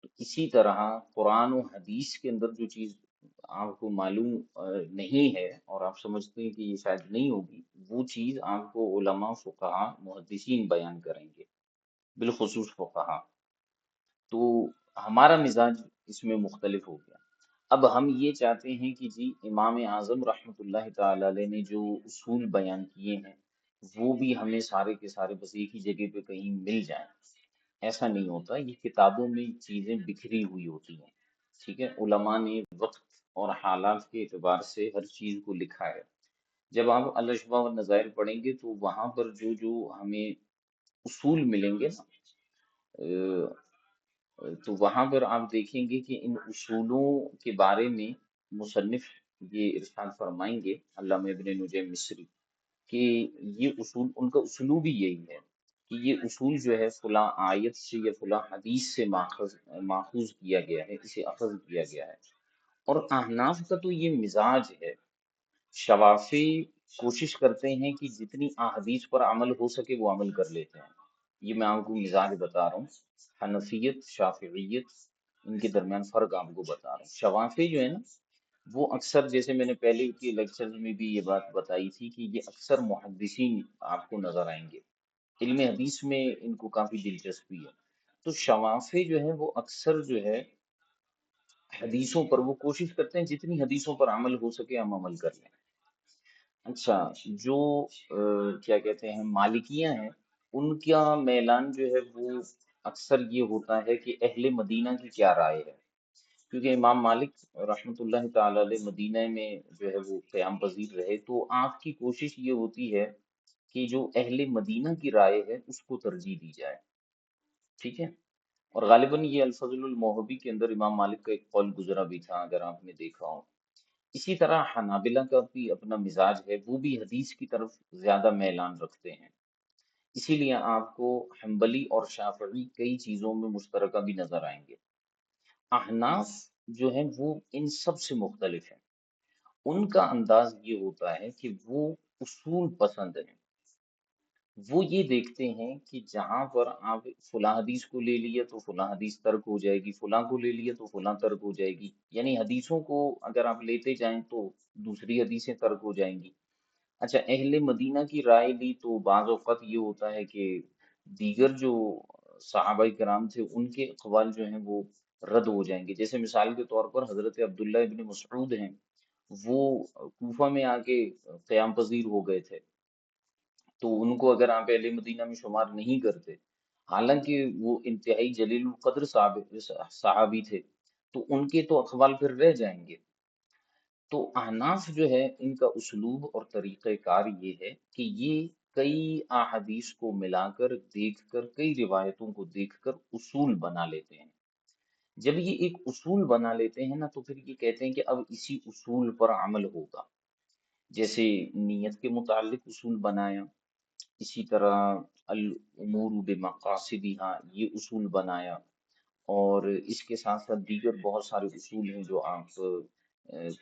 تو اسی طرح قرآن و حدیث کے اندر جو چیز آپ کو معلوم نہیں ہے اور آپ سمجھتے ہیں کہ یہ شاید نہیں ہوگی، وہ چیز آپ کو علماء، فقہا، محدثین بیان کریں گے، بالخصوص فقہا۔ تو ہمارا مزاج اس میں مختلف ہو گیا۔ اب ہم یہ چاہتے ہیں کہ جی امام اعظم رحمۃ اللہ تعالی علیہ نے جو اصول بیان کیے ہیں وہ بھی ہمیں سارے کے سارے بس ایک ہی جگہ پہ کہیں مل جائیں۔ ایسا نہیں ہوتا، یہ کتابوں میں چیزیں بکھری ہوئی ہوتی ہیں، ٹھیک ہے؟ علماء نے وقت اور حالات کے اعتبار سے ہر چیز کو لکھا ہے۔ جب آپ الاشباح والنظائر پڑھیں گے تو وہاں پر جو ہمیں اصول ملیں گے نا، تو وہاں پر آپ دیکھیں گے کہ ان اصولوں کے بارے میں مصنف یہ ارشاد فرمائیں گے، علامہ ابن نجیم مصری، کہ یہ اصول ان کا اسلوب ہی یہی ہے کہ یہ اصول جو ہے فلاں آیت سے یا فلاں حدیث سے ماخوذ کیا گیا ہے، اسے اخذ کیا گیا ہے۔ اور احناف کا تو یہ مزاج ہے، شوافی کوشش کرتے ہیں کہ جتنی احادیث پر عمل ہو سکے وہ عمل کر لیتے ہیں۔ یہ میں آپ کو مزاج بتا رہا ہوں، حنفیت، شافعیت، ان کے درمیان فرق آپ کو بتا رہا ہوں۔ شوافی جو ہے نا وہ اکثر، جیسے میں نے پہلے کے لیکچر میں بھی یہ بات بتائی تھی کہ یہ اکثر محدثین آپ کو نظر آئیں گے، علم حدیث میں ان کو کافی دلچسپی ہے۔ تو شوافی جو ہے وہ اکثر جو ہے حدیثوں پر وہ کوشش کرتے ہیں جتنی حدیثوں پر عمل ہو سکے ہم عمل کر لیں۔ اچھا، جو کیا کہتے ہیں مالکیہ ہیں، ان کا میلان جو ہے وہ اکثر یہ ہوتا ہے کہ اہل مدینہ کی کیا رائے ہے، کیونکہ امام مالک رحمۃ اللہ تعالی علیہ مدینہ میں جو ہے وہ قیام پذیر رہے، تو آپ کی کوشش یہ ہوتی ہے کہ جو اہل مدینہ کی رائے ہے اس کو ترجیح دی جائے، ٹھیک ہے؟ اور غالباً یہ الفضل الموہبی کے اندر امام مالک کا ایک قول گزرا بھی تھا اگر آپ نے دیکھا ہو۔ اسی طرح حنابلہ کا بھی اپنا مزاج ہے، وہ بھی حدیث کی طرف زیادہ میلان رکھتے ہیں، اسی لیے آپ کو حنبلی اور شافعی کئی چیزوں میں مشترکہ بھی نظر آئیں گے۔ احناف جو ہیں وہ ان سب سے مختلف ہیں، ان کا انداز یہ ہوتا ہے کہ وہ اصول پسند ہیں، وہ یہ دیکھتے ہیں کہ جہاں پر آپ فلاں حدیث کو لے لیا تو فلاں حدیث ترک ہو جائے گی، فلاں کو لے لیا تو فلاں ترک ہو جائے گی، یعنی حدیثوں کو اگر آپ لیتے جائیں تو دوسری حدیثیں ترک ہو جائیں گی۔ اچھا، اہل مدینہ کی رائے لی تو بعض اوقات یہ ہوتا ہے کہ دیگر جو صحابہ کرام تھے ان کے اقوال جو ہیں وہ رد ہو جائیں گے، جیسے مثال کے طور پر حضرت عبداللہ ابن مسعود ہیں، وہ کوفہ میں آ کے قیام پذیر ہو گئے تھے، تو ان کو اگر آپ اہل مدینہ میں شمار نہیں کرتے، حالانکہ وہ انتہائی جلیل القدر صحابی تھے، تو ان کے تو اقوال پھر رہ جائیں گے۔ تو احناف جو ہے ان کا اسلوب اور طریقہ کار یہ ہے کہ یہ کئی احادیث کو ملا کر دیکھ کر، کئی روایتوں کو دیکھ کر اصول بنا لیتے ہیں۔ جب یہ ایک اصول بنا لیتے ہیں نا، تو پھر یہ کہتے ہیں کہ اب اسی اصول پر عمل ہوگا۔ جیسے نیت کے متعلق اصول بنایا، اسی طرح الامور بمقاصدہا یہ اصول بنایا، اور اس کے ساتھ ساتھ دیگر بہت سارے اصول ہیں جو آپ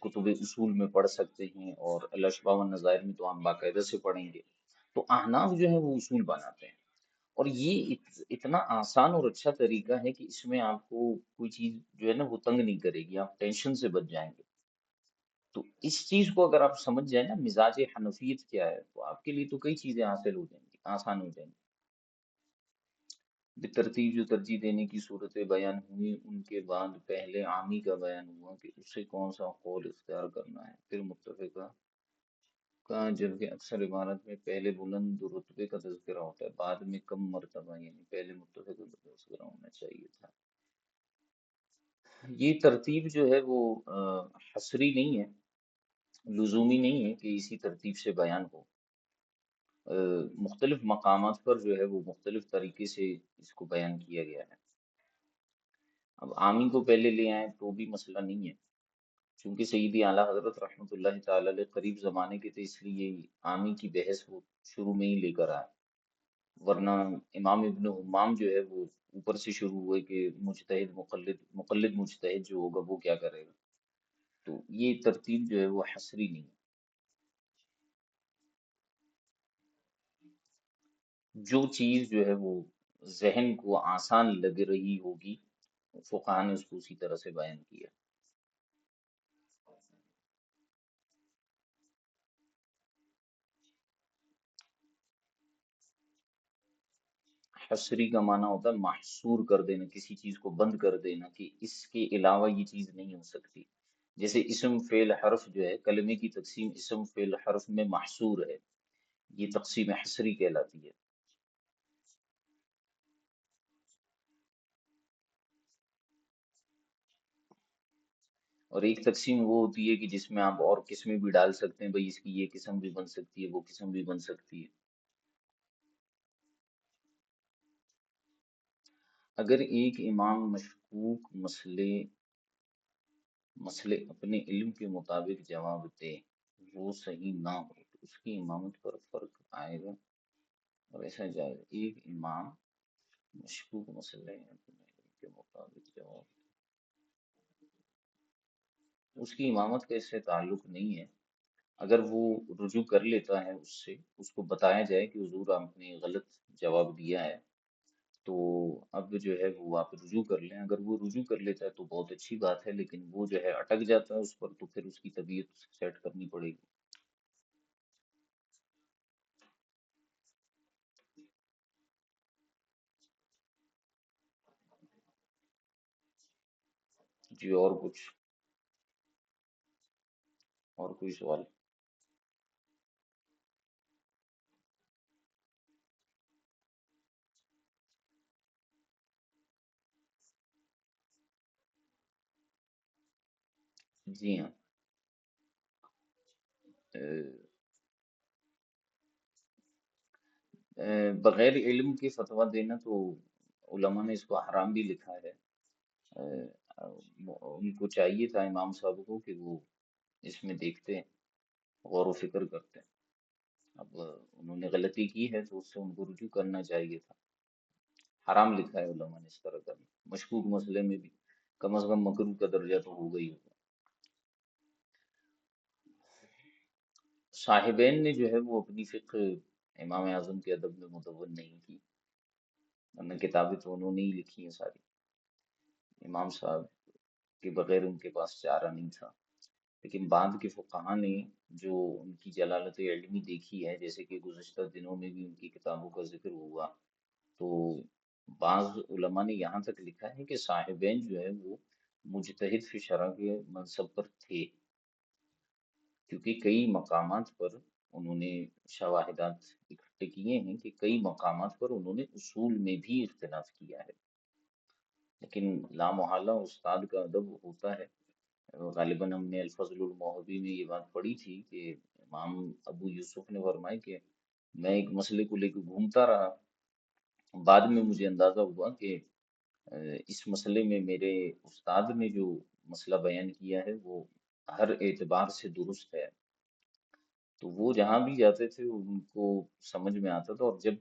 کتب اصول میں پڑھ سکتے ہیں، اور الاشباہ والنظائر میں تو آپ باقاعدہ سے پڑھیں گے۔ تو احناف جو ہے وہ اصول بناتے ہیں، اور یہ اتنا آسان اور اچھا طریقہ ہے کہ اس میں آپ کو کوئی چیز جو ہے نا وہ تنگ نہیں کرے گی، آپ ٹینشن سے بچ جائیں گے۔ تو اس چیز کو اگر آپ سمجھ جائیں نا مزاج حنفیت کیا ہے، تو آپ کے لیے تو کئی چیزیں حاصل ہو جائیں گی، آسان ہو جائیں گی۔ ترتیب جو ترجیح دینے کی صورتیں بیان ہوئی، ان کے بعد پہلے عامی کا بیان ہوا کہ اسے کون سا قول اختیار کرنا ہے، پھر متفقہ کا، جبکہ اکثر عبارت میں پہلے بلند رتبے کا تذکرہ ہوتا ہے، بعد میں کم مرتبہ، یعنی پہلے متفقہ کا تذکرہ ہونا چاہیے تھا۔ یہ ترتیب جو ہے وہ حصری نہیں ہے، لزومی نہیں ہے کہ اسی ترتیب سے بیان ہو۔ مختلف مقامات پر جو ہے وہ مختلف طریقے سے اس کو بیان کیا گیا ہے۔ اب عامی کو پہلے لے آئیں تو بھی مسئلہ نہیں ہے، چونکہ سیدی اعلیٰ حضرت رحمۃ اللہ تعالی علیہ قریب زمانے کے تھے، اس لیے عامی کی بحث وہ شروع میں ہی لے کر آئے، ورنہ امام ابن حمام جو ہے وہ اوپر سے شروع ہوئے کہ مجتہد مقلد، مقلد مجتہد جو ہوگا وہ کیا کرے گا۔ تو یہ ترتیب جو ہے وہ حصری نہیں ہے، جو چیز جو ہے وہ ذہن کو آسان لگ رہی ہوگی، فقہ نے اس کو اسی طرح سے بیان کیا۔ حصری کا معنی ہوتا ہے محصور کر دینا، کسی چیز کو بند کر دینا کہ اس کے علاوہ یہ چیز نہیں ہو سکتی۔ جیسے اسم فعل حرف جو ہے، کلمے کی تقسیم اسم فعل حرف میں محصور ہے، یہ تقسیم حصری کہلاتی ہے۔ اور ایک تقسیم وہ ہوتی ہے کہ جس میں آپ اور قسمیں بھی ڈال سکتے ہیں، بھئی اس کی یہ قسم بھی بن سکتی ہے، وہ قسم بھی بن سکتی ہے۔ اگر ایک امام مشکوک مسئلے اپنے علم کے مطابق جواب دے، وہ صحیح نہ ہو تو اس کی امامت پر فرق آئے گا، اور ایسا جائے گا ایک امام مشکوک مسئلے اپنے علم کے مطابق جواب دے، اس کی امامت کا اس سے تعلق نہیں ہے۔ اگر وہ رجوع کر لیتا ہے اس سے، اس کو بتایا جائے کہ حضور آپ نے غلط جواب دیا ہے، تو اب جو ہے وہ آپ رجوع کر لیں۔ اگر وہ رجوع کر لیتا ہے تو بہت اچھی بات ہے، لیکن وہ جو ہے اٹک جاتا ہے اس پر، تو پھر اس کی طبیعت سیٹ کرنی پڑے گی۔ جی اور کچھ، اور کوئی سوال؟ جی ہاں، بغیر علم کے فتویٰ دینا تو علماء نے اس کو حرام بھی لکھا ہے۔ ان کو چاہیے تھا امام صاحب کو کہ وہ اس میں دیکھتے، غور و فکر کرتے۔ اب انہوں نے غلطی کی ہے تو اس سے ان کو رجوع کرنا چاہیے تھا۔ حرام لکھا ہے علماء نے اس طرح کرنا، مشکوک مسئلے میں بھی کم از کم مکروہ کا درجہ تو ہوگا ہی ہوگا۔ صاحبین نے جو ہے وہ اپنی فقہ امام اعظم کے ادب میں مدون نہیں کی، ورنہ کتابیں تو انہوں نے ہی لکھی ہیں ساری، امام صاحب کے بغیر ان کے پاس چارہ نہیں تھا۔ لیکن بعد کے فقہا نے جو ان کی جلالت علمی دیکھی ہے، جیسے کہ گزشتہ دنوں میں بھی ان کی کتابوں کا ذکر ہوا، تو بعض علماء نے یہاں تک لکھا ہے کہ صاحبین جو ہے وہ مجتہد فی شرع کے منصب پر تھے، کیونکہ کئی مقامات پر انہوں نے شواہدات اکٹھے کیے ہیں کہ کئی مقامات پر انہوں نے اصول میں بھی اختلاف کیا ہے، لیکن لا محالہ استاد کا ادب ہوتا ہے۔ غالباً ہم نے الفضل الموہبی میں یہ بات پڑھی تھی کہ امام ابو یوسف نے فرمایا کہ میں ایک مسئلے کو لے کے گھومتا رہا، بعد میں مجھے اندازہ ہوا کہ اس مسئلے میں میرے استاد نے جو مسئلہ بیان کیا ہے وہ ہر اعتبار سے درست ہے، تو وہ جہاں بھی جاتے تھے ان کو سمجھ میں آتا تھا، اور جب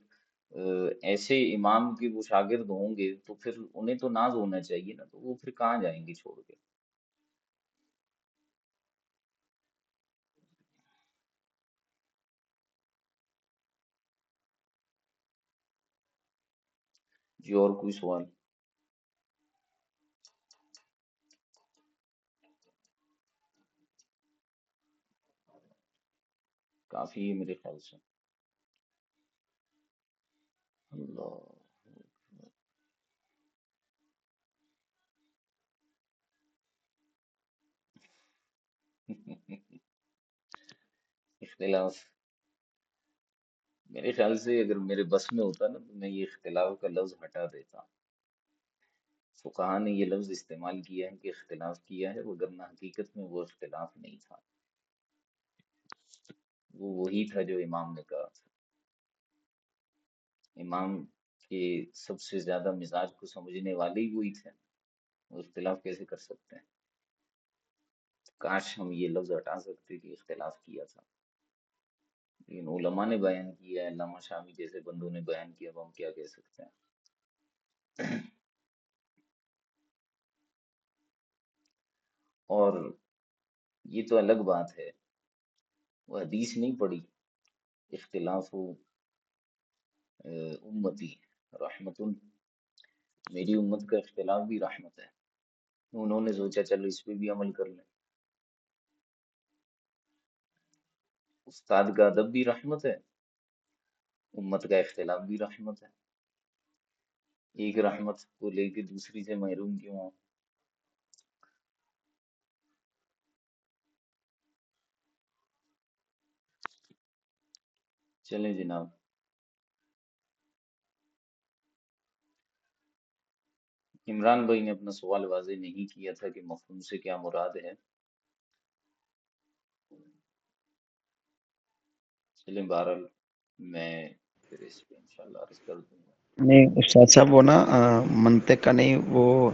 ایسے امام کے وہ شاگرد ہوں گے تو پھر انہیں تو ناز ہونا چاہیے نا، تو وہ پھر کہاں جائیں گے چھوڑ کے۔ جی اور کوئی سوال؟ کافی ہے میرے خیال سے۔ اللہ اختلاف، میرے خیال سے اگر میرے بس میں ہوتا نا تو میں یہ اختلاف کا لفظ ہٹا دیتا۔ فقہا نے یہ لفظ استعمال کیا ہے کہ اختلاف کیا ہے، وگرنہ حقیقت میں وہ اختلاف نہیں تھا، وہ وہی تھا جو امام نے کہا تھا۔ امام کے سب سے زیادہ مزاج کو سمجھنے والے ہی وہی تھے، وہ اختلاف کیسے کر سکتے ہیں؟ کاش ہم یہ لفظ ہٹا سکتے کہ اختلاف کیا تھا، لیکن علماء نے بیان کیا ہے، علامہ شامی جیسے بندوں نے بیان کیا، وہ ہم کیا کہہ سکتے ہیں۔ اور یہ تو الگ بات ہے، وہ حدیث نہیں پڑھی، اختلاف امتی رحمت، میری امت کا اختلاف بھی رحمت ہے، انہوں نے سوچا چلو اس پہ بھی عمل کر لیں۔ استاد کا ادب بھی رحمت ہے، امت کا اختلاف بھی رحمت ہے، ایک رحمت کو لے کے دوسری سے محروم کیوں ہوں؟ چلیں جناب، عمران بھائی نے اپنا سوال واضح نہیں کیا تھا کہ مفہوم سے کیا مراد ہے، چلیں بہرحال میں پھر اس پہ انشاءاللہ عرض کر دوں گا۔ نہیں استاد صاحب، وہ نا منطق کا نہیں، وہ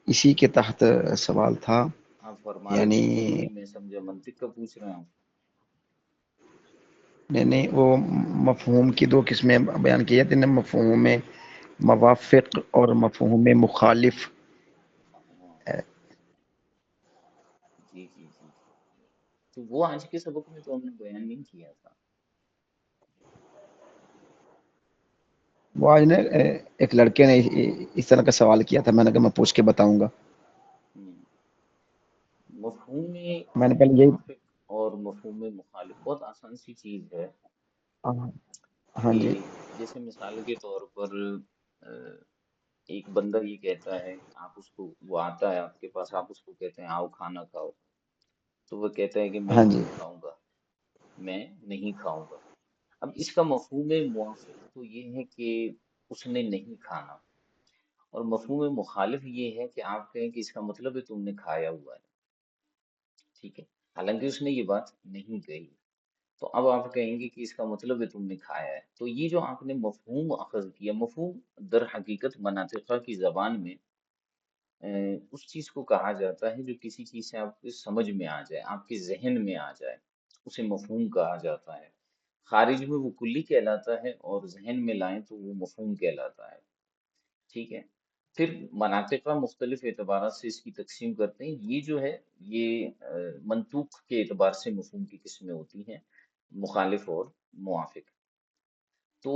اسی کے تحت سوال تھا، آپ فرما رہے یعنی تھے وہی میں سمجھا منطق کا پوچھ رہے ہیں آپ۔ نہیں وہ مفہوم کی دو قسمیں بیان کی جاتی ہیں، مفہوم میں موافق اور مفہوم میں مخالف۔ ہاں جی جی جی جی، تو وہ آج کے سبق میں تو ہم نے بیان نہیں کیا تھا۔ وہ آج نے ایک لڑکے نے اس طرح کا سوال کیا تھا، میں نے کہا میں پوچھ کے بتاؤں گا۔ ہم، مفہوم میں نے پہلے یہی، موافق اور مفہوم مخالف بہت آسان سی چیز ہے ہاں کہ جی جیسے مثال کے طور پر ایک بندہ یہ کہتا ہے، آپ اس کو، وہ آتا ہے آپ کے پاس، آپ اس کو کہتے ہیں آؤ کھانا کھاؤ، تو وہ کہتا ہے کہ میں ہاں جی نہیں کھاؤں گا، میں نہیں کھاؤں گا۔ اب اس کا مفہوم موافق تو یہ ہے کہ اس نے نہیں کھانا، اور مفہوم مخالف یہ ہے کہ آپ کہیں کہ اس کا مطلب ہے تم نے کھایا ہوا ہے، ٹھیک ہے، حالانکہ اس نے یہ بات نہیں کہی، تو اب آپ کہیں گے کہ اس کا مطلب ہے تم نے کھایا ہے۔ تو یہ جو آپ نے مفہوم اخذ کیا، مفہوم در حقیقت مناطقہ کی زبان میں اس چیز کو کہا جاتا ہے جو کسی چیز سے آپ کے سمجھ میں آ جائے، آپ کے ذہن میں آ جائے، اسے مفہوم کہا جاتا ہے۔ خارج میں وہ کلی کہلاتا ہے، اور ذہن میں لائیں تو وہ مفہوم کہلاتا ہے، ٹھیک ہے۔ پھر مناطق مختلف اعتبارات سے اس کی تقسیم کرتے ہیں، یہ جو ہے یہ منطوق کے اعتبار سے مفہوم کی قسمیں ہوتی ہیں، مخالف اور موافق۔ تو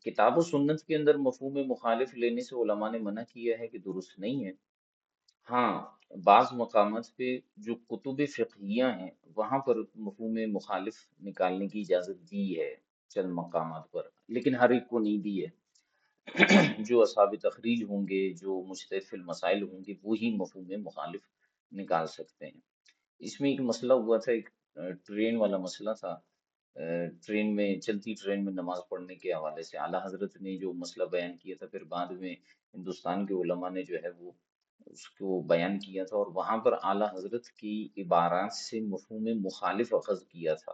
کتاب و سنت کے اندر مفہوم مخالف لینے سے علماء نے منع کیا ہے کہ درست نہیں ہے۔ ہاں، بعض مقامات پہ جو کتب فقہیہ ہیں وہاں پر مفہوم مخالف نکالنے کی اجازت دی ہے، چند مقامات پر، لیکن ہر ایک کو نہیں دی ہے۔ جو اصحاب تخریج ہوں گے، جو مجتہد فی المسائل ہوں گے، وہی مفہوم مخالف نکال سکتے ہیں۔ اس میں ایک مسئلہ ہوا تھا، ایک ٹرین والا مسئلہ تھا ٹرین میں، چلتی ٹرین میں نماز پڑھنے کے حوالے سے اعلیٰ حضرت نے جو مسئلہ بیان کیا تھا، پھر بعد میں ہندوستان کے علماء نے جو ہے وہ اس کو بیان کیا تھا، اور وہاں پر اعلیٰ حضرت کی عبارات سے مفہوم مخالف اخذ کیا تھا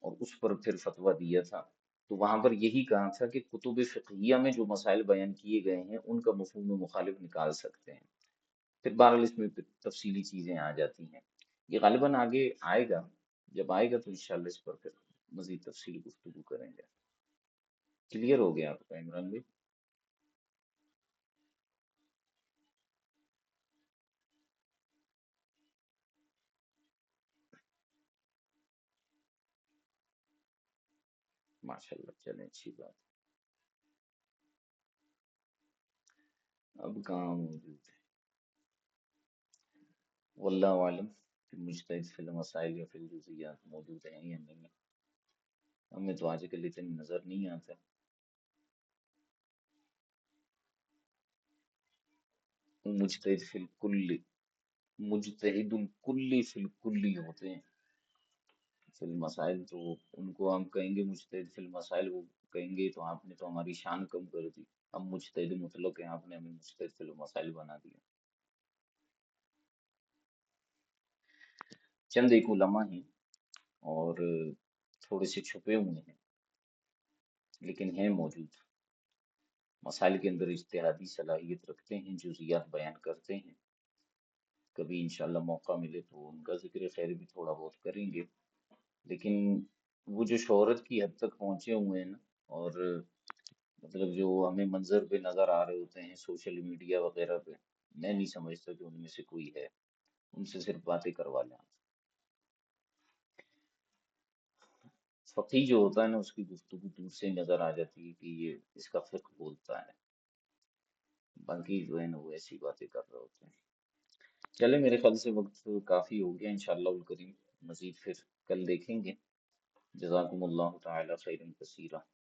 اور اس پر پھر فتویٰ دیا تھا۔ تو وہاں پر یہی کہا تھا کہ کتب فقہیہ میں جو مسائل بیان کیے گئے ہیں ان کا مفہوم مخالف نکال سکتے ہیں۔ پھر بہرحال اس میں پھر تفصیلی چیزیں آ جاتی ہیں، یہ غالباً آگے آئے گا، جب آئے گا تو انشاءاللہ اس پر پھر مزید تفصیلی گفتگو کریں گے۔ کلیئر ہو گیا آپ کا عمران بھائی؟ ماشاءاللہ، چلیں اچھی بات۔ اب کہاں موجود ہے؟ واللہ عالم کہ مجتہد فی المسائل یا فی الجزیات موجود ہیں یا نہیں، ہمیں تو آج کل اتنی نظر نہیں آتا۔ مجتہد فی الکل، مجتہد الکل فی الکل ہوتے ہیں، فی المسائل تو ان کو ہم کہیں گے مجتہد فی المسائل، وہ کہیں گے تو آپ نے تو ہماری شان کم کر دی، ہم مجتہد مطلق ہیں، آپ نے ہمیں مجتہد فی المسائل بنا دیا۔ چند ایک علماء ہیں اور تھوڑے سے چھپے ہوئے ہیں لیکن ہیں موجود، مسائل کے اندر اجتہادی صلاحیت رکھتے ہیں، جزئیات بیان کرتے ہیں، کبھی انشاءاللہ موقع ملے تو ان کا ذکر خیر بھی تھوڑا بہت کریں گے، لیکن وہ جو شہرت کی حد تک پہنچے ہوئے ہیں نا، اور مطلب جو ہمیں منظر پہ نظر آ رہے ہوتے ہیں سوشل میڈیا وغیرہ پہ، میں نہیں سمجھتا کہ ان میں سے کوئی ہے، ان سے صرف باتیں کروا لیں۔ فقی جو ہوتا ہے نا اس کی گفتگو دور سے نظر آ جاتی ہے کہ یہ اس کا فقہ بولتا ہے، باقی جو ہے نا وہ ایسی باتیں کر رہے ہوتے ہیں۔ چلے میرے خیال سے وقت کافی ہو گیا، انشاءاللہ الکریم مزید پھر کل دیکھیں گے۔ جزاکم اللہ تعالی خیرا کثیرا۔